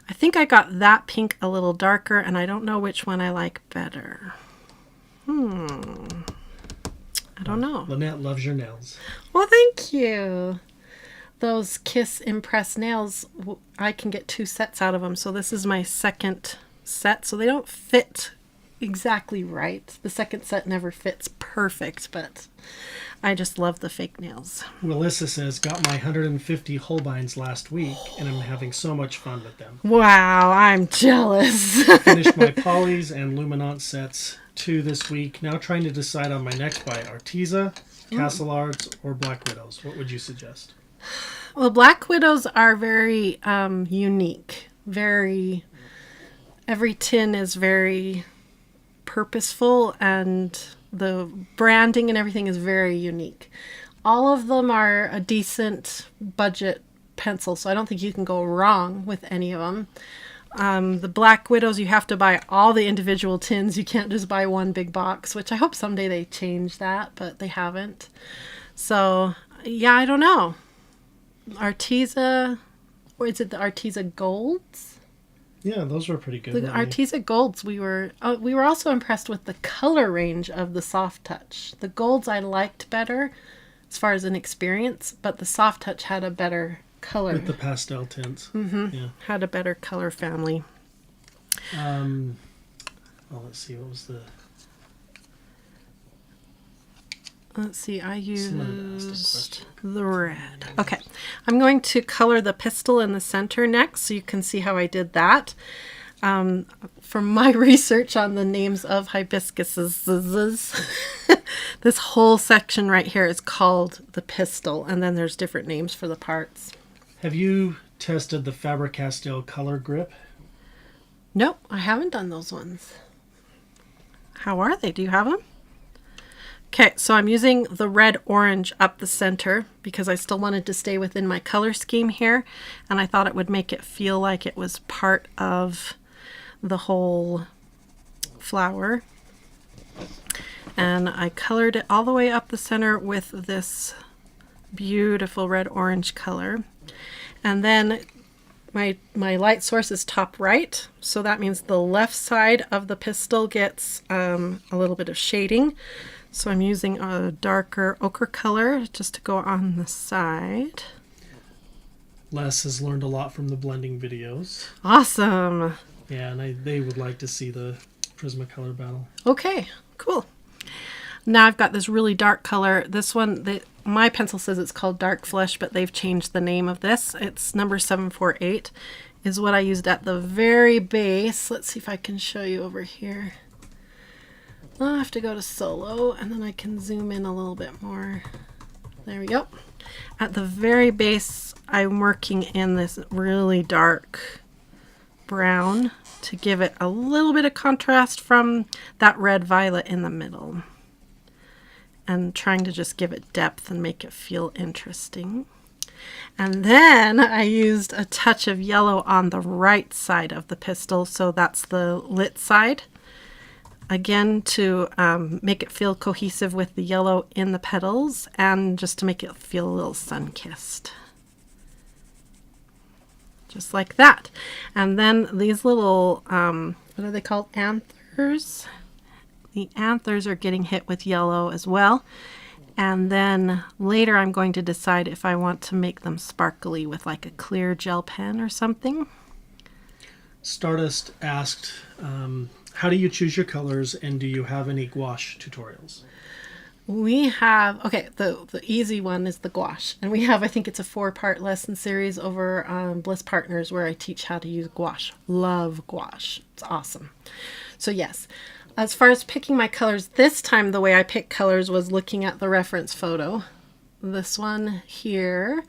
I think I got that pink a little darker, and I don't know which one I like better. I don't know. Lynette loves your nails. Well, thank you. Those Kiss Impress nails, I can get 2 sets out of them. So this is my second set. So they don't fit exactly right. The second set never fits perfect, but I just love the fake nails. Melissa says, got my 150 Holbeins last week, and I'm having so much fun with them. Wow, I'm jealous. Finished my Polys and Luminance sets 2 this week. Now trying to decide on my next buy, Arteza, Castle Arts, or Black Widows. What would you suggest? Well, Black Widows are very unique. Every tin is very purposeful, and the branding and everything is very unique. All of them are a decent budget pencil, so I don't think you can go wrong with any of them. The Black Widows, you have to buy all the individual tins. You can't just buy one big box, which I hope someday they change that, but they haven't. So, yeah, I don't know. Arteza, or is it the Arteza Golds? Yeah, those were pretty good. The Arteza Golds, we were also impressed with the color range of the soft touch. The golds I liked better as far as an experience, but the soft touch had a better color. With the pastel tints. Yeah. Had a better color family. Well, let's see, what was the... Let's see, I used the red. Okay, I'm going to color the pistil in the center next, so you can see how I did that. From my research on the names of hibiscuses, this whole section right here is called the pistil, and then there's different names for the parts. Have you tested the Faber-Castell color grip? Nope, I haven't done those ones. How are they? Do you have them? Okay, so I'm using the red-orange up the center because I still wanted to stay within my color scheme here, and I thought it would make it feel like it was part of the whole flower. And I colored it all the way up the center with this beautiful red-orange color. And then my light source is top right, so that means the left side of the pistil gets a little bit of shading. So I'm using a darker ochre color just to go on the side. Les has learned a lot from the blending videos. Awesome. Yeah, and they would like to see the Prismacolor battle. Okay, cool. Now I've got this really dark color. This one, my pencil says it's called Dark Flesh, but they've changed the name of this. It's number 748 is what I used at the very base. Let's see if I can show you over here. I'll have to go to solo and then I can zoom in a little bit more. There we go. At the very base, I'm working in this really dark brown to give it a little bit of contrast from that red violet in the middle. And trying to just give it depth and make it feel interesting. And then I used a touch of yellow on the right side of the pistil, so that's the lit side. Again, to make it feel cohesive with the yellow in the petals and just to make it feel a little sun-kissed. Just like that. And then these little, what are they called? Anthers. The anthers are getting hit with yellow as well. And then later I'm going to decide if I want to make them sparkly with like a clear gel pen or something. Stardust asked, how do you choose your colors, and do you have any gouache tutorials? We have, okay, the easy one is the gouache. And we have, I think it's a 4-part lesson series over on Bliss Partners where I teach how to use gouache. Love gouache. It's awesome. So yes, as far as picking my colors, this time the way I picked colors was looking at the reference photo. This one here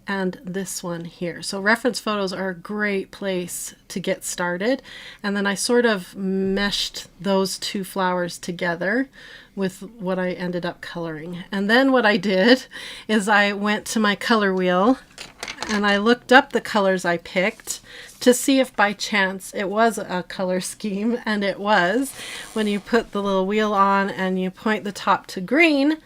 and this one here. So reference photos are a great place to get started. And then I sort of meshed those two flowers together with what I ended up coloring. And then what I did is I went to my color wheel and I looked up the colors I picked to see if by chance it was a color scheme, and it was. When you put the little wheel on and you point the top to green,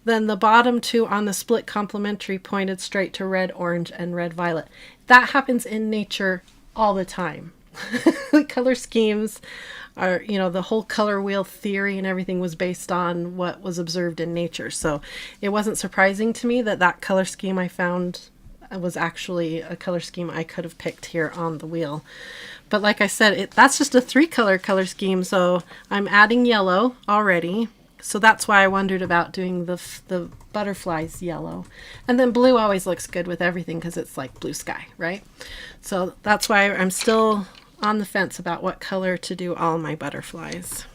then the bottom two on the split complementary pointed straight to red, orange, and red, violet. That happens in nature all the time. The color schemes are, you know, the whole color wheel theory and everything was based on what was observed in nature. So it wasn't surprising to me that that color scheme I found was actually a color scheme I could have picked here on the wheel. But like I said, that's just a 3-color color scheme. So I'm adding yellow already. So that's why I wondered about doing the butterflies yellow. And then blue always looks good with everything because it's like blue sky, right? So that's why I'm still on the fence about what color to do all my butterflies.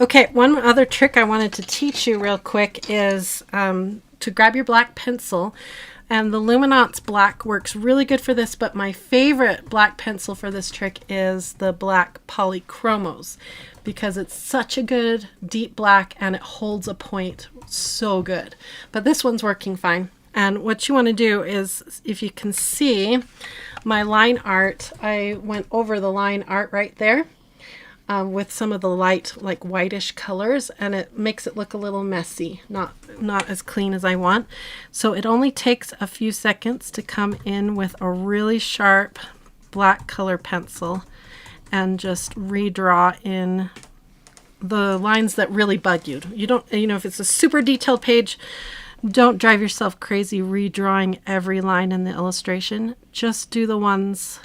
Okay, one other trick I wanted to teach you real quick is to grab your black pencil. And the Luminance black works really good for this, but my favorite black pencil for this trick is the black Polychromos, because it's such a good deep black and it holds a point so good. But this one's working fine. And what you want to do is, if you can see my line art, I went over the line art right there. with some of the light, like whitish colors, and it makes it look a little messy, not as clean as I want. So it only takes a few seconds to come in with a really sharp black color pencil and just redraw in the lines that really bug you. You don't, if it's a super detailed page, don't drive yourself crazy redrawing every line in the illustration. Just do the ones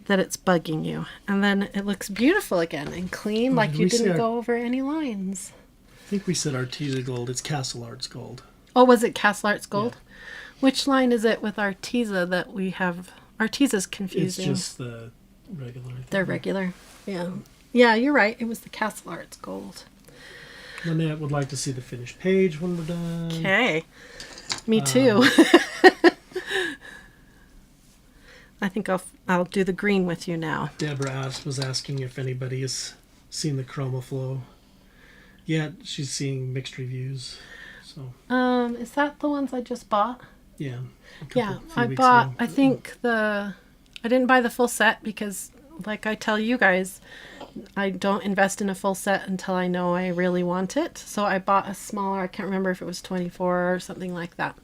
that it's bugging you, and then it looks beautiful again and clean, like you didn't go over any lines. I think we said Arteza gold. It's Castle Arts gold. Oh, was it Castle Arts gold? Yeah. Which line is it with Arteza that we have? Arteza's confusing. It's just the regular. They're regular. Yeah. Yeah, you're right. It was the Castle Arts gold. Lynette would like to see the finished page when we're done. Okay. Me too. I think I'll do the green with you now. Deborah was asking if anybody has seen the Chroma Flow. Yeah, she's seeing mixed reviews. So. Is that the ones I just bought? Yeah. I bought. Ago. I think I didn't buy the full set because, like I tell you guys, I don't invest in a full set until I know I really want it. So I bought a smaller. I can't remember if it was 24 or something like that.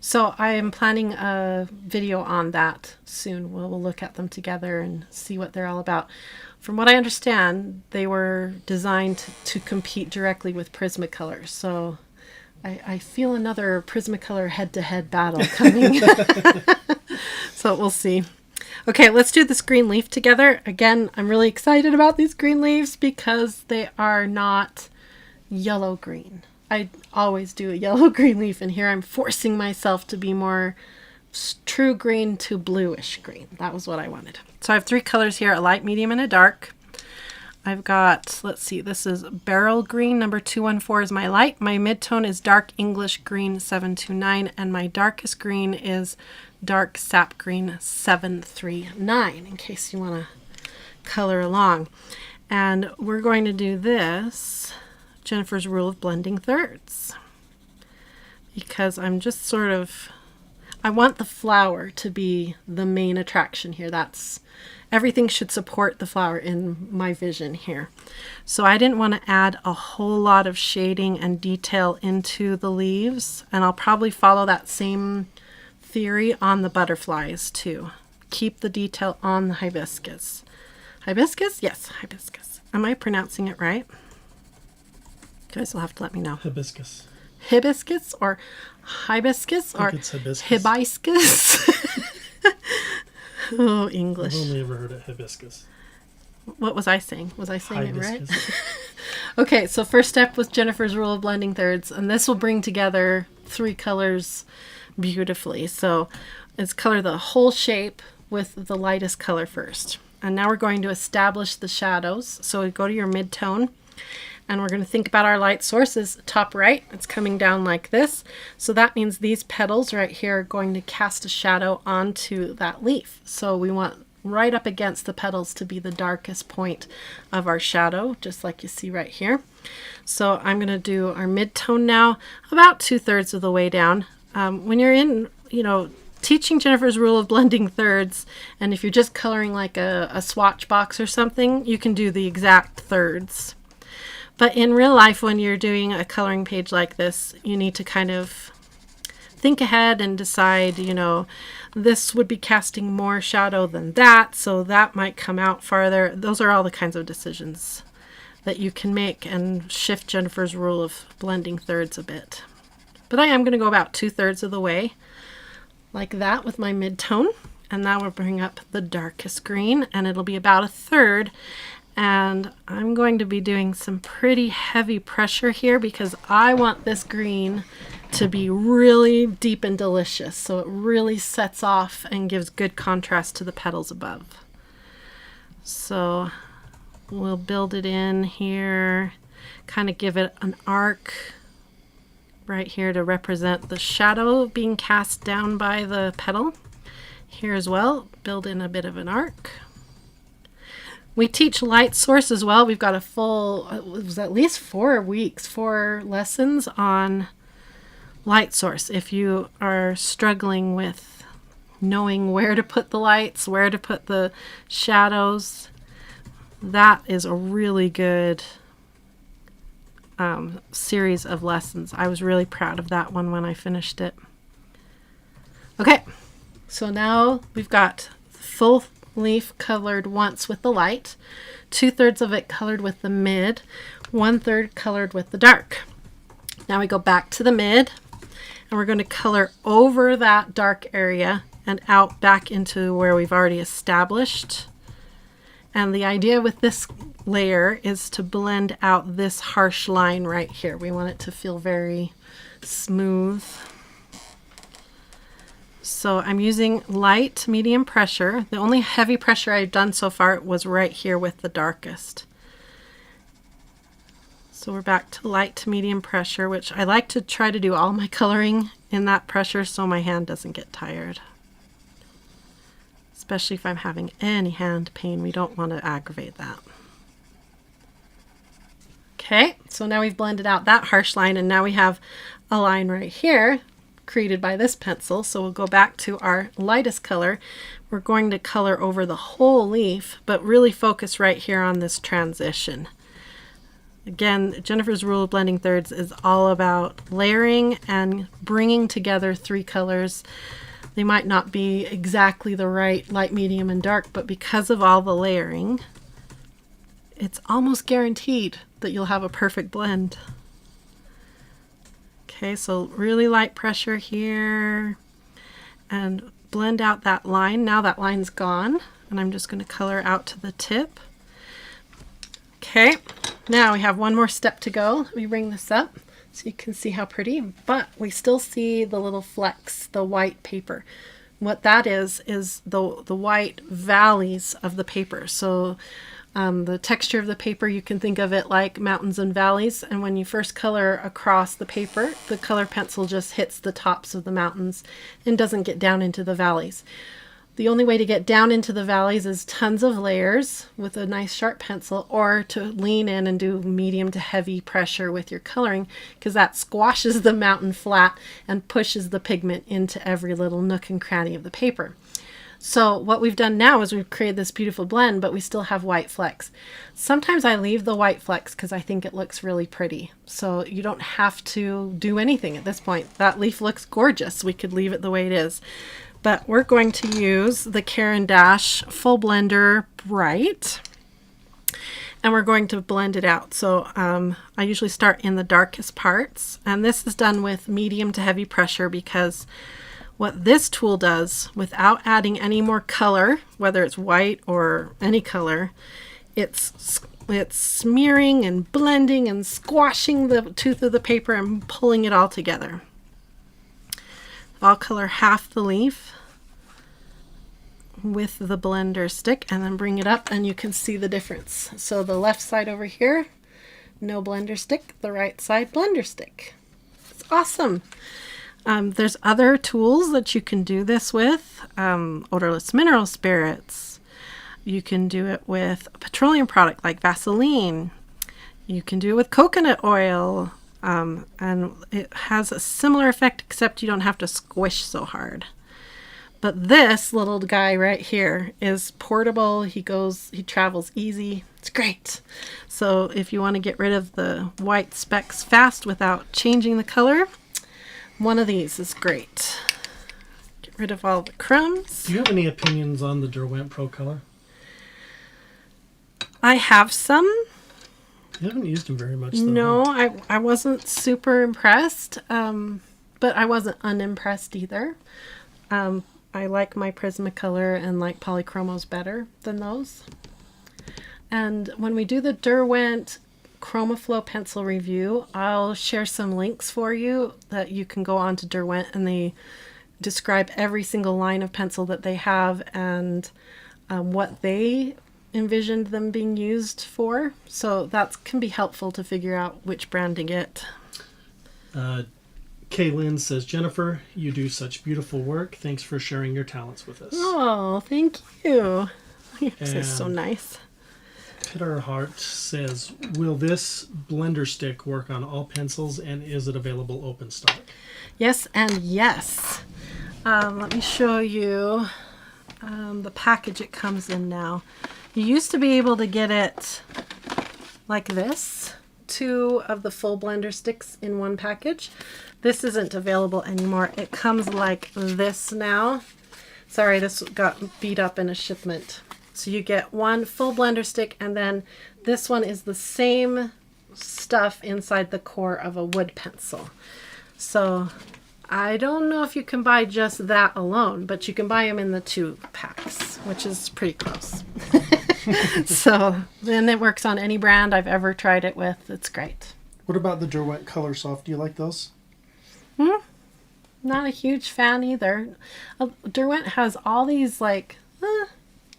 So I am planning a video on that soon. We'll look at them together and see what they're all about. From what I understand, they were designed to compete directly with Prismacolor. So I feel another Prismacolor head-to-head battle coming. So we'll see. Okay, let's do this green leaf together. Again, I'm really excited about these green leaves because they are not yellow-green. I always do a yellow-green leaf, and here I'm forcing myself to be more true green to bluish green. That was what I wanted. So I have 3 colors here, a light, medium, and a dark. I've got, let's see, this is Beryl Green, number 214 is my light. My midtone is Dark English Green 729, and my darkest green is Dark Sap Green 739, in case you want to color along. And we're going to do this, Jennifer's Rule of Blending Thirds, because I'm just sort of, I want the flower to be the main attraction here. Everything should support the flower in my vision here. So I didn't want to add a whole lot of shading and detail into the leaves, and I'll probably follow that same theory on the butterflies too. Keep the detail on the hibiscus. Hibiscus? Yes, hibiscus. Am I pronouncing it right? You guys will have to let me know. Hibiscus. Hibiscus or hibiscus or it's hibiscus. Hibiscus? Oh, English. I've only ever heard of hibiscus. What was I saying? Was I saying hibiscus. It right? Okay, so first step was Jennifer's Rule of Blending Thirds, and this will bring together 3 colors beautifully. So let's color the whole shape with the lightest color first. And now we're going to establish the shadows. So we go to your mid-tone, and we're going to think about our light sources. Top right, it's coming down like this. So that means these petals right here are going to cast a shadow onto that leaf. So we want right up against the petals to be the darkest point of our shadow, just like you see right here. So I'm going to do our mid-tone now, about 2/3 of the way down. When you're in, teaching Jennifer's Rule of Blending Thirds, and if you're just coloring like a swatch box or something, you can do the exact thirds. But in real life, when you're doing a coloring page like this, you need to kind of think ahead and decide, this would be casting more shadow than that, so that might come out farther. Those are all the kinds of decisions that you can make and shift Jennifer's Rule of Blending Thirds a bit. But I am going to go about 2/3 of the way like that with my mid-tone. And now we'll bring up the darkest green, and it'll be about 1/3. And I'm going to be doing some pretty heavy pressure here because I want this green to be really deep and delicious. So it really sets off and gives good contrast to the petals above. So we'll build it in here, kind of give it an arc right here to represent the shadow being cast down by the petal. Here as well, build in a bit of an arc. We teach light source as well. We've got a full, it was at least 4 weeks, 4 lessons on light source. If you are struggling with knowing where to put the lights, where to put the shadows, that is a really good series of lessons. I was really proud of that one when I finished it. Okay, so now we've got full leaf colored once with the light, 2/3 of it colored with the mid, 1/3 colored with the dark. Now we go back to the mid, and we're going to color over that dark area and out back into where we've already established. And the idea with this layer is to blend out this harsh line right here. We want it to feel very smooth. So I'm using light, medium pressure. The only heavy pressure I've done so far was right here with the darkest. So we're back to light to medium pressure, which I like to try to do all my coloring in that pressure so my hand doesn't get tired. Especially if I'm having any hand pain, we don't want to aggravate that. Okay, so now we've blended out that harsh line, and now we have a line right here created by this pencil. So we'll go back to our lightest color. We're going to color over the whole leaf, but really focus right here on this transition. Again, Jennifer's rule of blending thirds is all about layering and bringing together 3 colors. They might not be exactly the right light, medium, and dark, but because of all the layering, it's almost guaranteed that you'll have a perfect blend. Okay, so really light pressure here and blend out that line. Now that line's gone, and I'm just going to color out to the tip. Okay, now we have one more step to go. Let me bring this up so you can see how pretty, but we still see the little flecks, the white paper. What that is the white valleys of the paper. So the texture of the paper, you can think of it like mountains and valleys, and when you first color across the paper, the color pencil just hits the tops of the mountains and doesn't get down into the valleys. The only way to get down into the valleys is tons of layers with a nice sharp pencil, or to lean in and do medium to heavy pressure with your coloring, because that squashes the mountain flat and pushes the pigment into every little nook and cranny of the paper. So what we've done now is we've created this beautiful blend, but we still have white flecks. Sometimes I leave the white flecks because I think it looks really pretty. So you don't have to do anything at this point. That leaf looks gorgeous. We could leave it the way it is. But we're going to use the Caran d'Ache Full Blender Bright, and we're going to blend it out. So I usually start in the darkest parts, and this is done with medium to heavy pressure, because what this tool does, without adding any more color, whether it's white or any color, it's smearing and blending and squashing the tooth of the paper and pulling it all together. I'll color half the leaf with the blender stick and then bring it up, and you can see the difference. So the left side over here, no blender stick, the right side blender stick. It's awesome. There's other tools that you can do this with, odorless mineral spirits. You can do it with a petroleum product like Vaseline. You can do it with coconut oil. And it has a similar effect, except you don't have to squish so hard. But this little guy right here is portable. He travels easy. It's great. So if you want to get rid of the white specks fast without changing the color, one of these is great. Get rid of all the crumbs. Do you have any opinions on the Derwent Pro Color? I have some. You haven't used them very much, though. No, I wasn't super impressed, but I wasn't unimpressed either. I like my Prismacolor and like Polychromos better than those. And when we do the Derwent ChromaFlow pencil review, I'll share some links for you that you can go on to Derwent, and they describe every single line of pencil that they have and what they envisioned them being used for. So that can be helpful to figure out which brand to get. Kaylin says, Jennifer, you do such beautiful work. Thanks for sharing your talents with us. Oh, thank you. This is so nice. Peter Hart says, will this blender stick work on all pencils, and is it available open stock? Yes and yes. Let me show you the package it comes in now. You used to be able to get it like this, 2 of the full blender sticks in one package. This isn't available anymore. It comes like this now. Sorry, this got beat up in a shipment. So you get 1 full blender stick, and then this one is the same stuff inside the core of a wood pencil. So I don't know if you can buy just that alone, but you can buy them in the 2 packs, which is pretty close. So then it works on any brand I've ever tried it with. It's great. What about the Derwent Color Soft? Do you like those? Not a huge fan either. Derwent has all these like,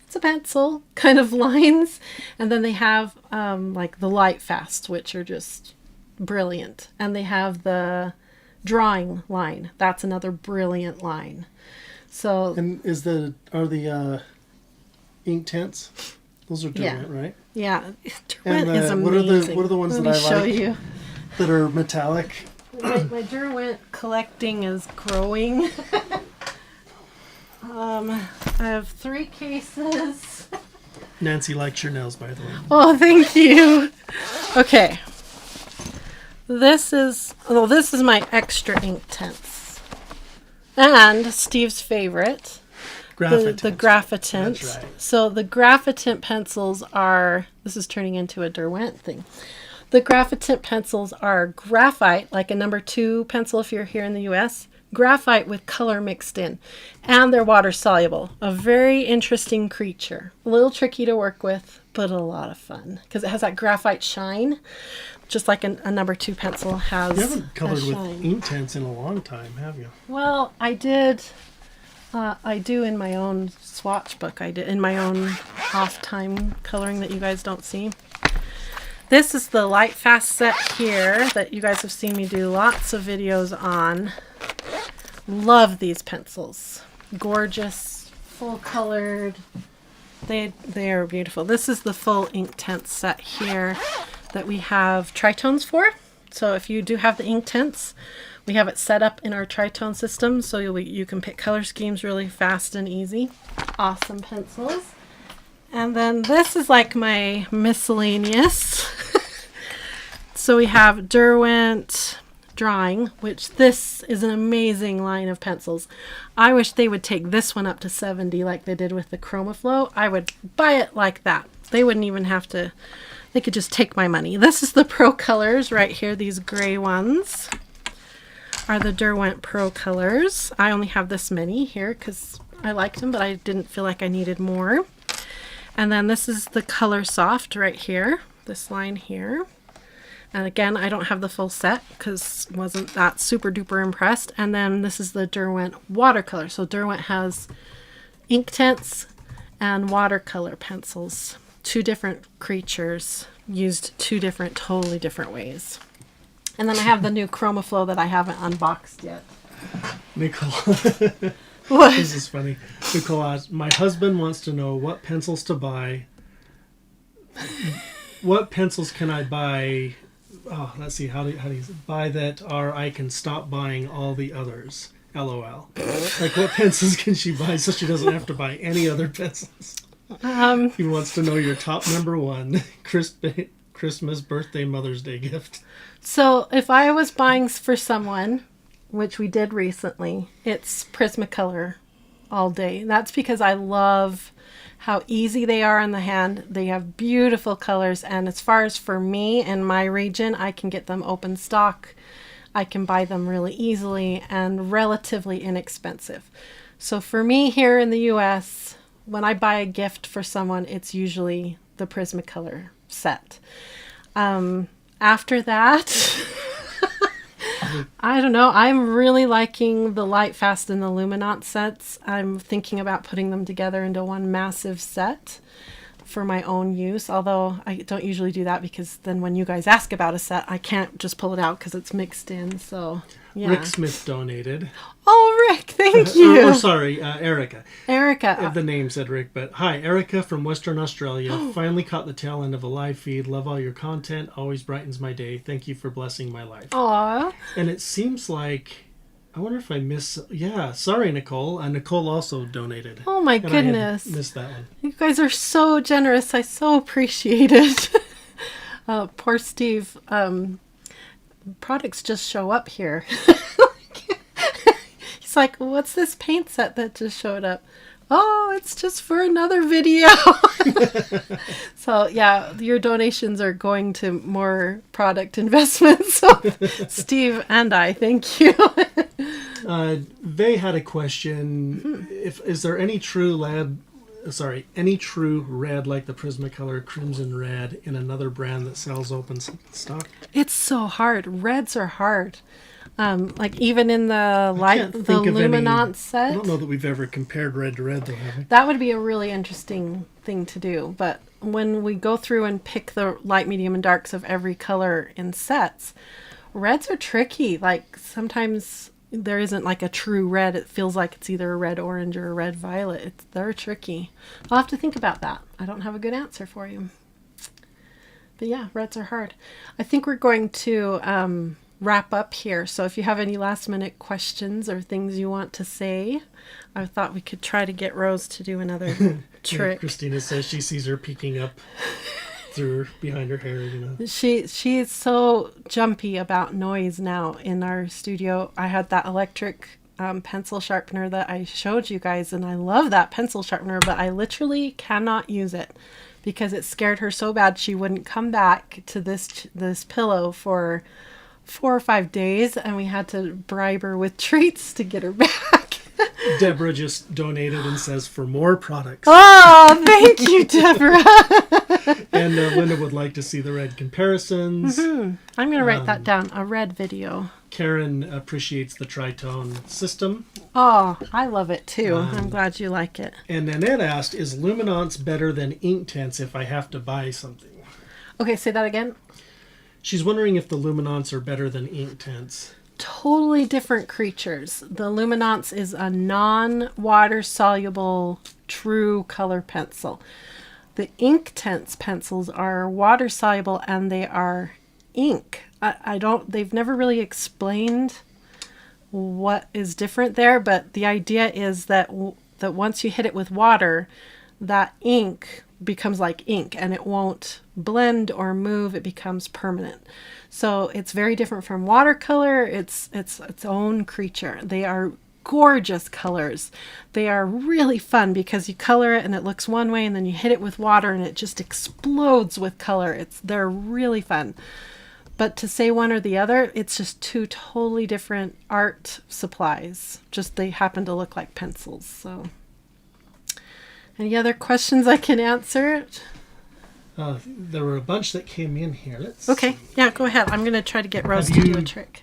it's a pencil kind of lines. And then they have like the Light Fast, which are just brilliant. And they have the drawing line. That's another brilliant line. So, and are the ink tints? Those are Derwent, right? Yeah, Derwent is amazing. What are the ones Let that me I show like you. that are metallic? My Derwent collecting is growing. I have 3 cases. Nancy likes your nails, by the way. Oh, thank you. Okay. This is my extra ink tints. And Steve's favorite. The Graphitint. That's right. So the Graphitint pencils are, this is turning into a Derwent thing. The Graphitint pencils are graphite, like a number 2 pencil if you're here in the US. Graphite with color mixed in. And they're water soluble. A very interesting creature. A little tricky to work with, but a lot of fun. Because it has that graphite shine, just like a number 2 pencil has. You haven't colored with ink tints in a long time, have you? Well, I did. I do in my own Swatch book. I did in my own off-time coloring that you guys don't see. This is the Light Fast set here that you guys have seen me do lots of videos on. Love these pencils. Gorgeous, full-colored. They are beautiful. This is the full ink tint set here that we have tritones for. So if you do have the ink tints, we have it set up in our tritone system, so you can pick color schemes really fast and easy. Awesome pencils. And then this is like my miscellaneous. So we have Derwent Drawing, which this is an amazing line of pencils. I wish they would take this one up to 70 like they did with the ChromaFlow. I would buy it like that. They wouldn't even have to, they could just take my money. This is the Pro Colors right here, these gray ones are the Derwent Pro Colors. I only have this many here because I liked them, but I didn't feel like I needed more. And then this is the Color Soft right here, this line here. And again, I don't have the full set because wasn't that super duper impressed. And then this is the Derwent Watercolor. So Derwent has ink tints and watercolor pencils. 2 different creatures used 2 different, totally different ways. And then I have the new ChromaFlow that I haven't unboxed yet. Nicole. What? This is funny. Nicole asked, my husband wants to know what pencils to buy. What pencils can I buy? Oh, let's see. How do you buy that are I can stop buying all the others? LOL. Like, what pencils can she buy so she doesn't have to buy any other pencils? He wants to know your top number 1 Christmas, birthday, Mother's Day gift. So if I was buying for someone, which we did recently, it's Prismacolor all day. That's because I love how easy they are in the hand. They have beautiful colors, and as far as for me in my region, I can get them open stock. I can buy them really easily and relatively inexpensive. So for me here in the US, when I buy a gift for someone, it's usually the Prismacolor set. After that, I don't know. I'm really liking the Light Fast and the Luminance sets. I'm thinking about putting them together into one massive set for my own use, although I don't usually do that because then when you guys ask about a set, I can't just pull it out because it's mixed in. So yeah. Rick Smith donated. Oh, Rick, thank you. Erica. Erica. The name said Rick, but hi, Erica from Western Australia. Finally caught the tail end of a live feed. Love all your content. Always brightens my day. Thank you for blessing my life. Aw. And it seems like I wonder if I miss. Yeah, sorry, Nicole. Nicole also donated. Oh my and goodness. I had missed that one. You guys are so generous. I so appreciate it. Poor Steve. Products just show up here. He's like, what's this paint set that just showed up? Oh, it's just for another video. So yeah, your donations are going to more product investments. So Steve and I, thank you. They had a question. Is there any true red like the Prismacolor Crimson Red in another brand that sells open stock? It's so hard. Reds are hard. Like even in the Luminance set. I don't know that we've ever compared red to red though, have we? That would be a really interesting thing to do. But when we go through and pick the light, medium, and darks of every color in sets, reds are tricky. Like sometimes there isn't like a true red. It feels like it's either a red orange or a red violet. They're tricky. I'll have to think about that. I don't have a good answer for you. But yeah, reds are hard. I think we're going to wrap up here. So if you have any last minute questions or things you want to say, I thought we could try to get Rose to do another trick. Yeah, Christina says she sees her peeking up through behind her hair, you know. She is so jumpy about noise now in our studio. I had that electric pencil sharpener that I showed you guys, and I love that pencil sharpener, but I literally cannot use it because it scared her so bad she wouldn't come back to this pillow for 4 or 5 days, and we had to bribe her with treats to get her back. Deborah just donated and says for more products. Oh, thank you, Deborah. And Linda would like to see the red comparisons. I'm going to write that down, a red video. Karen appreciates the tritone system. Oh, I love it too. I'm glad you like it. And Annette asked, is Luminance better than Inktense if I have to buy something? Okay, say that again. She's wondering if the Luminance are better than Inktense. Totally different creatures. The Luminance is a non-water soluble true color pencil. The Inktense pencils are water soluble and they are ink. They've never really explained what is different there, but the idea is that once you hit it with water, that ink becomes like ink and it won't blend or move. It becomes permanent. So it's very different from watercolor. It's its own creature. They are gorgeous colors. They are really fun because you color it and it looks one way and then you hit it with water and it just explodes with color. They're really fun. But to say one or the other, it's just two totally different art supplies. Just they happen to look like pencils. So any other questions I can answer? There were a bunch that came in here. Let's Okay, see. yeah, go ahead. I'm going to try to get Rose Have to you do a trick.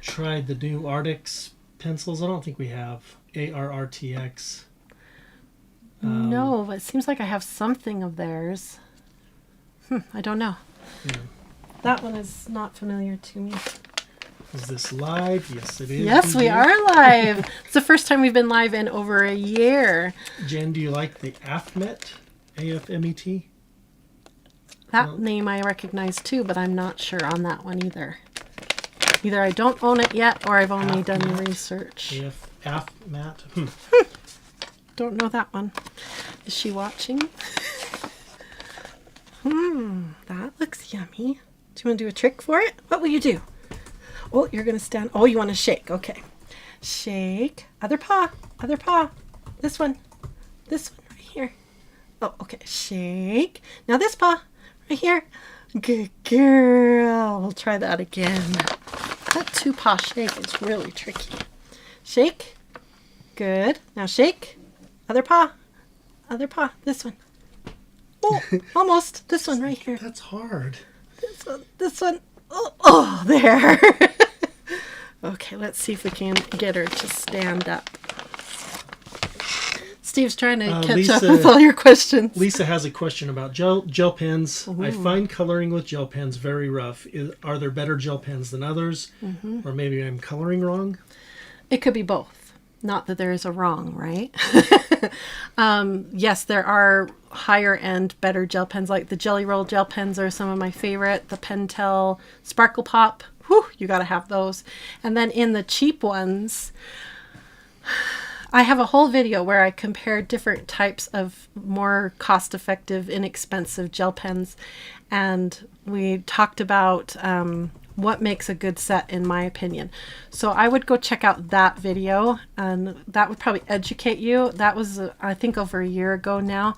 Tried the new Arctix pencils? I don't think we have. ARRTX. No, but it seems like I have something of theirs. I don't know. Yeah. That one is not familiar to me. Is this live? Yes, it is. Yes, we are live. It's the first time we've been live in over a year. Jen, do you like the AFMET? AFMET? That name I recognize too, but I'm not sure on that one either. Either I don't own it yet or I've only done the research. AFMAT? Don't know that one. Is she watching? That looks yummy. Do you want to do a trick for it? What will you do? Oh, you're going to stand. Oh, you want to shake. Okay. Shake. Other paw. Other paw. This one. This one right here. Oh, okay. Shake. Now this paw. Right here. Good girl. We'll try that again. That two paw shake is really tricky. Shake. Good. Now shake. Other paw. Other paw. This one. Oh, almost. This one right here. That's hard. This one. This one. Oh, there. Okay, let's see if we can get her to stand up. Steve's trying to catch up with all your questions. Lisa has a question about gel pens. Ooh. I find coloring with gel pens very rough. Are there better gel pens than others? Or maybe I'm coloring wrong? It could be both. Not that there is a wrong, right? Yes, there are higher end, better gel pens. Like the Jelly Roll gel pens are some of my favorite. The Pentel Sparkle Pop, whew, you got to have those. And then in the cheap ones, I have a whole video where I compare different types of more cost-effective, inexpensive gel pens. And we talked about what makes a good set, in my opinion. So I would go check out that video, and that would probably educate you. That was, I think, over a year ago now.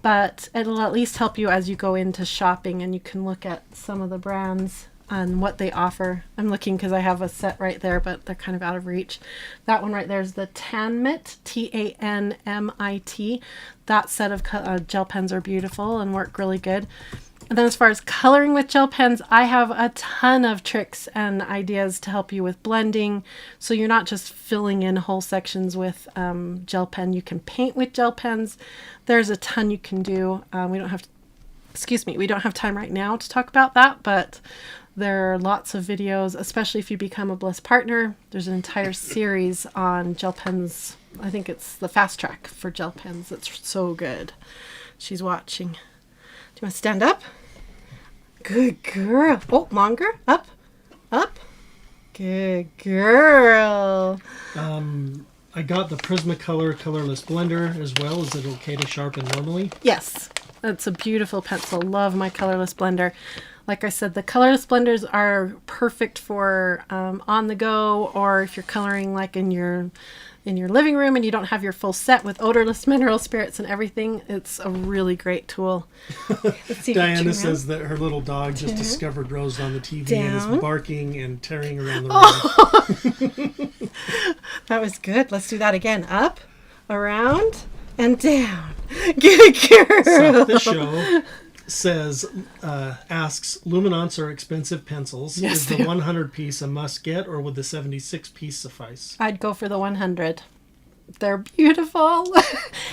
But it'll at least help you as you go into shopping, and you can look at some of the brands and what they offer. I'm looking because I have a set right there, but they're kind of out of reach. That one right there is the Tanmit, Tanmit. That set of gel pens are beautiful and work really good. And then as far as coloring with gel pens, I have a ton of tricks and ideas to help you with blending. So you're not just filling in whole sections with gel pen. You can paint with gel pens. There's a ton you can do. We don't have time right now to talk about that, but there are lots of videos, especially if you become a Bliss partner. There's an entire series on gel pens. I think it's the fast track for gel pens. It's so good. She's watching. Do you want to stand up? Good girl. Oh, longer. Up. Up. Good girl. I got the Prismacolor colorless blender as well. Is it okay to sharpen normally? Yes. It's a beautiful pencil. Love my colorless blender. Like I said, the colorless blenders are perfect for on the go, or if you're coloring like in your living room and you don't have your full set with odorless mineral spirits and everything. It's a really great tool. Diana says that her little dog just discovered Rose on the TV and is barking and tearing around the room. That was good. Let's do that again. Up, around, and down. Good girl. So this show asks, Luminance are expensive pencils. Yes, is the 100 piece a must get, or would the 76 piece suffice? I'd go for the 100. They're beautiful.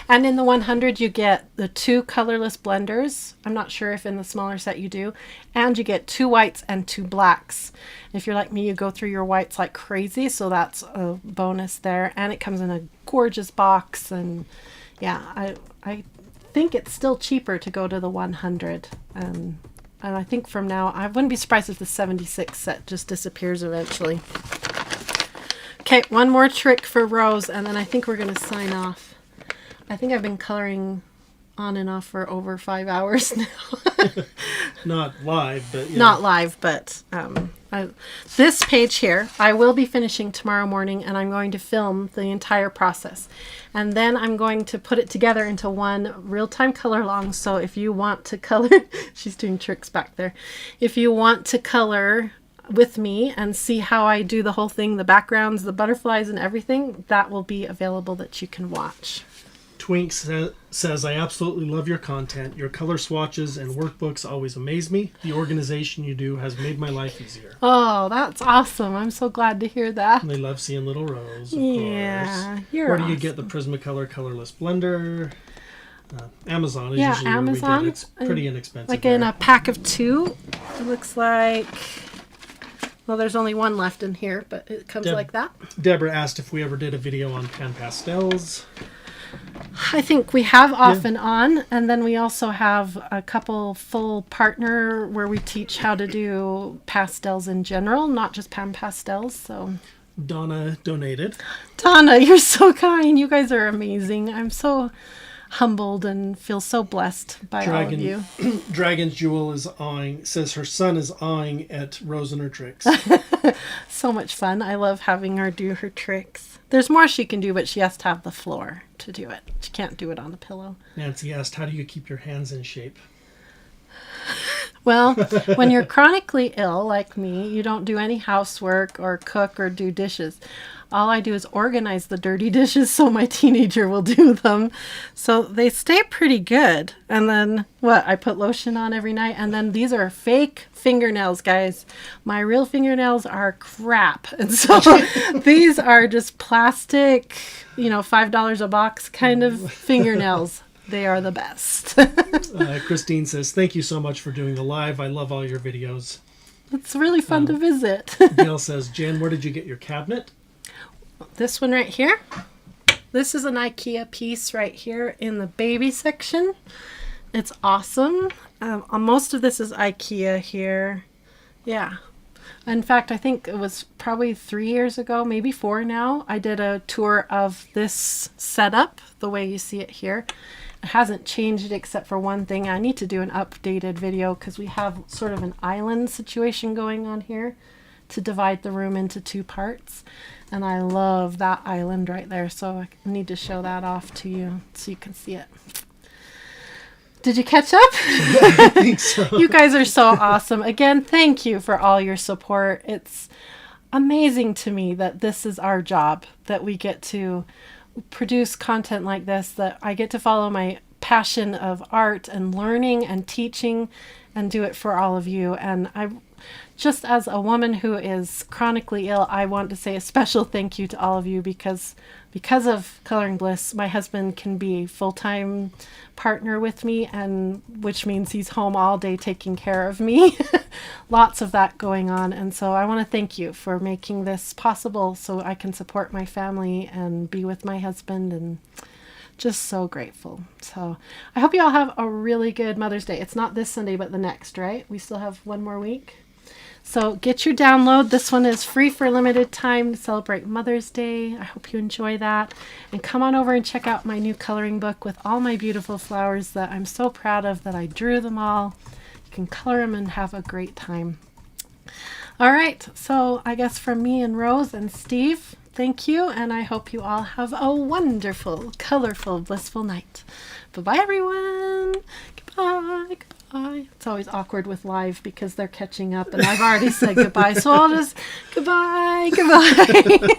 And in the 100 you get the 2 colorless blenders. I'm not sure if in the smaller set you do. And you get 2 whites and 2 blacks. If you're like me, you go through your whites like crazy, so that's a bonus there. And it comes in a gorgeous box, and yeah, I think it's still cheaper to go to the 100. And I think from now, I wouldn't be surprised if the 76 set just disappears eventually. Okay, one more trick for Rose, and then I think we're going to sign off. I think I've been coloring on and off for over 5 hours now. Not live, but yeah. Not live, but this page here, I will be finishing tomorrow morning, and I'm going to film the entire process. And then I'm going to put it together into one real-time color along. So if you want to color, she's doing tricks back there. If you want to color with me and see how I do the whole thing, the backgrounds, the butterflies and everything, that will be available that you can watch. Twink says, I absolutely love your content. Your color swatches and workbooks always amaze me. The organization you do has made my life easier. Oh, that's awesome. I'm so glad to hear that. And they love seeing little Rose, of yeah, course. You're Where awesome. do you get the Prismacolor colorless blender? Amazon is yeah, usually Amazon. Where we get it. It's pretty inexpensive. Like there. in a pack of 2. It looks like... Well, there's only 1 left in here, but it comes like that. Deborah asked if we ever did a video on pan pastels. I think we have off and on, and then we also have a couple full partner where we teach how to do pastels in general, not just pan pastels. So Donna donated. Donna, you're so kind. You guys are amazing. I'm so humbled and feel so blessed by all of you. Dragon's Jewel says her son is awing at Rose and her tricks. So much fun. I love having her do her tricks. There's more she can do, but she has to have the floor to do it. She can't do it on the pillow. Nancy asked, how do you keep your hands in shape? Well, when you're chronically ill like me, you don't do any housework or cook or do dishes. All I do is organize the dirty dishes so my teenager will do them. So they stay pretty good. And then I put lotion on every night. And then these are fake fingernails, guys. My real fingernails are crap. And so these are just plastic, $5 a box kind of fingernails. They are the best. Christine says, thank you so much for doing the live. I love all your videos. It's really fun to visit. Gail says, Jen, where did you get your cabinet? This one right here. This is an IKEA piece right here in the baby section. It's awesome. Most of this is IKEA here. Yeah. In fact, I think it was probably 3 years ago, maybe 4 now, I did a tour of this setup, the way you see it here. It hasn't changed except for one thing. I need to do an updated video because we have sort of an island situation going on here to divide the room into 2 parts. And I love that island right there, so I need to show that off to you so you can see it. Did you catch up? I think so. You guys are so awesome. Again, thank you for all your support. It's amazing to me that this is our job, that we get to produce content like this, that I get to follow my passion of art and learning and teaching and do it for all of you. And I, just as a woman who is chronically ill, I want to say a special thank you to all of you because of Coloring Bliss, my husband can be a full-time partner with me, and which means he's home all day taking care of me. Lots of that going on. And so I want to thank you for making this possible so I can support my family and be with my husband, and just so grateful. So I hope you all have a really good Mother's Day. It's not this Sunday, but the next, right? We still have one more week. So get your download. This one is free for a limited time to celebrate Mother's Day. I hope you enjoy that. And come on over and check out my new coloring book with all my beautiful flowers that I'm so proud of, that I drew them all. You can color them and have a great time. All right. So I guess from me and Rose and Steve, thank you. And I hope you all have a wonderful, colorful, blissful night. Bye-bye, everyone. Goodbye. Goodbye. It's always awkward with live because they're catching up and I've already said goodbye. So I'll just goodbye.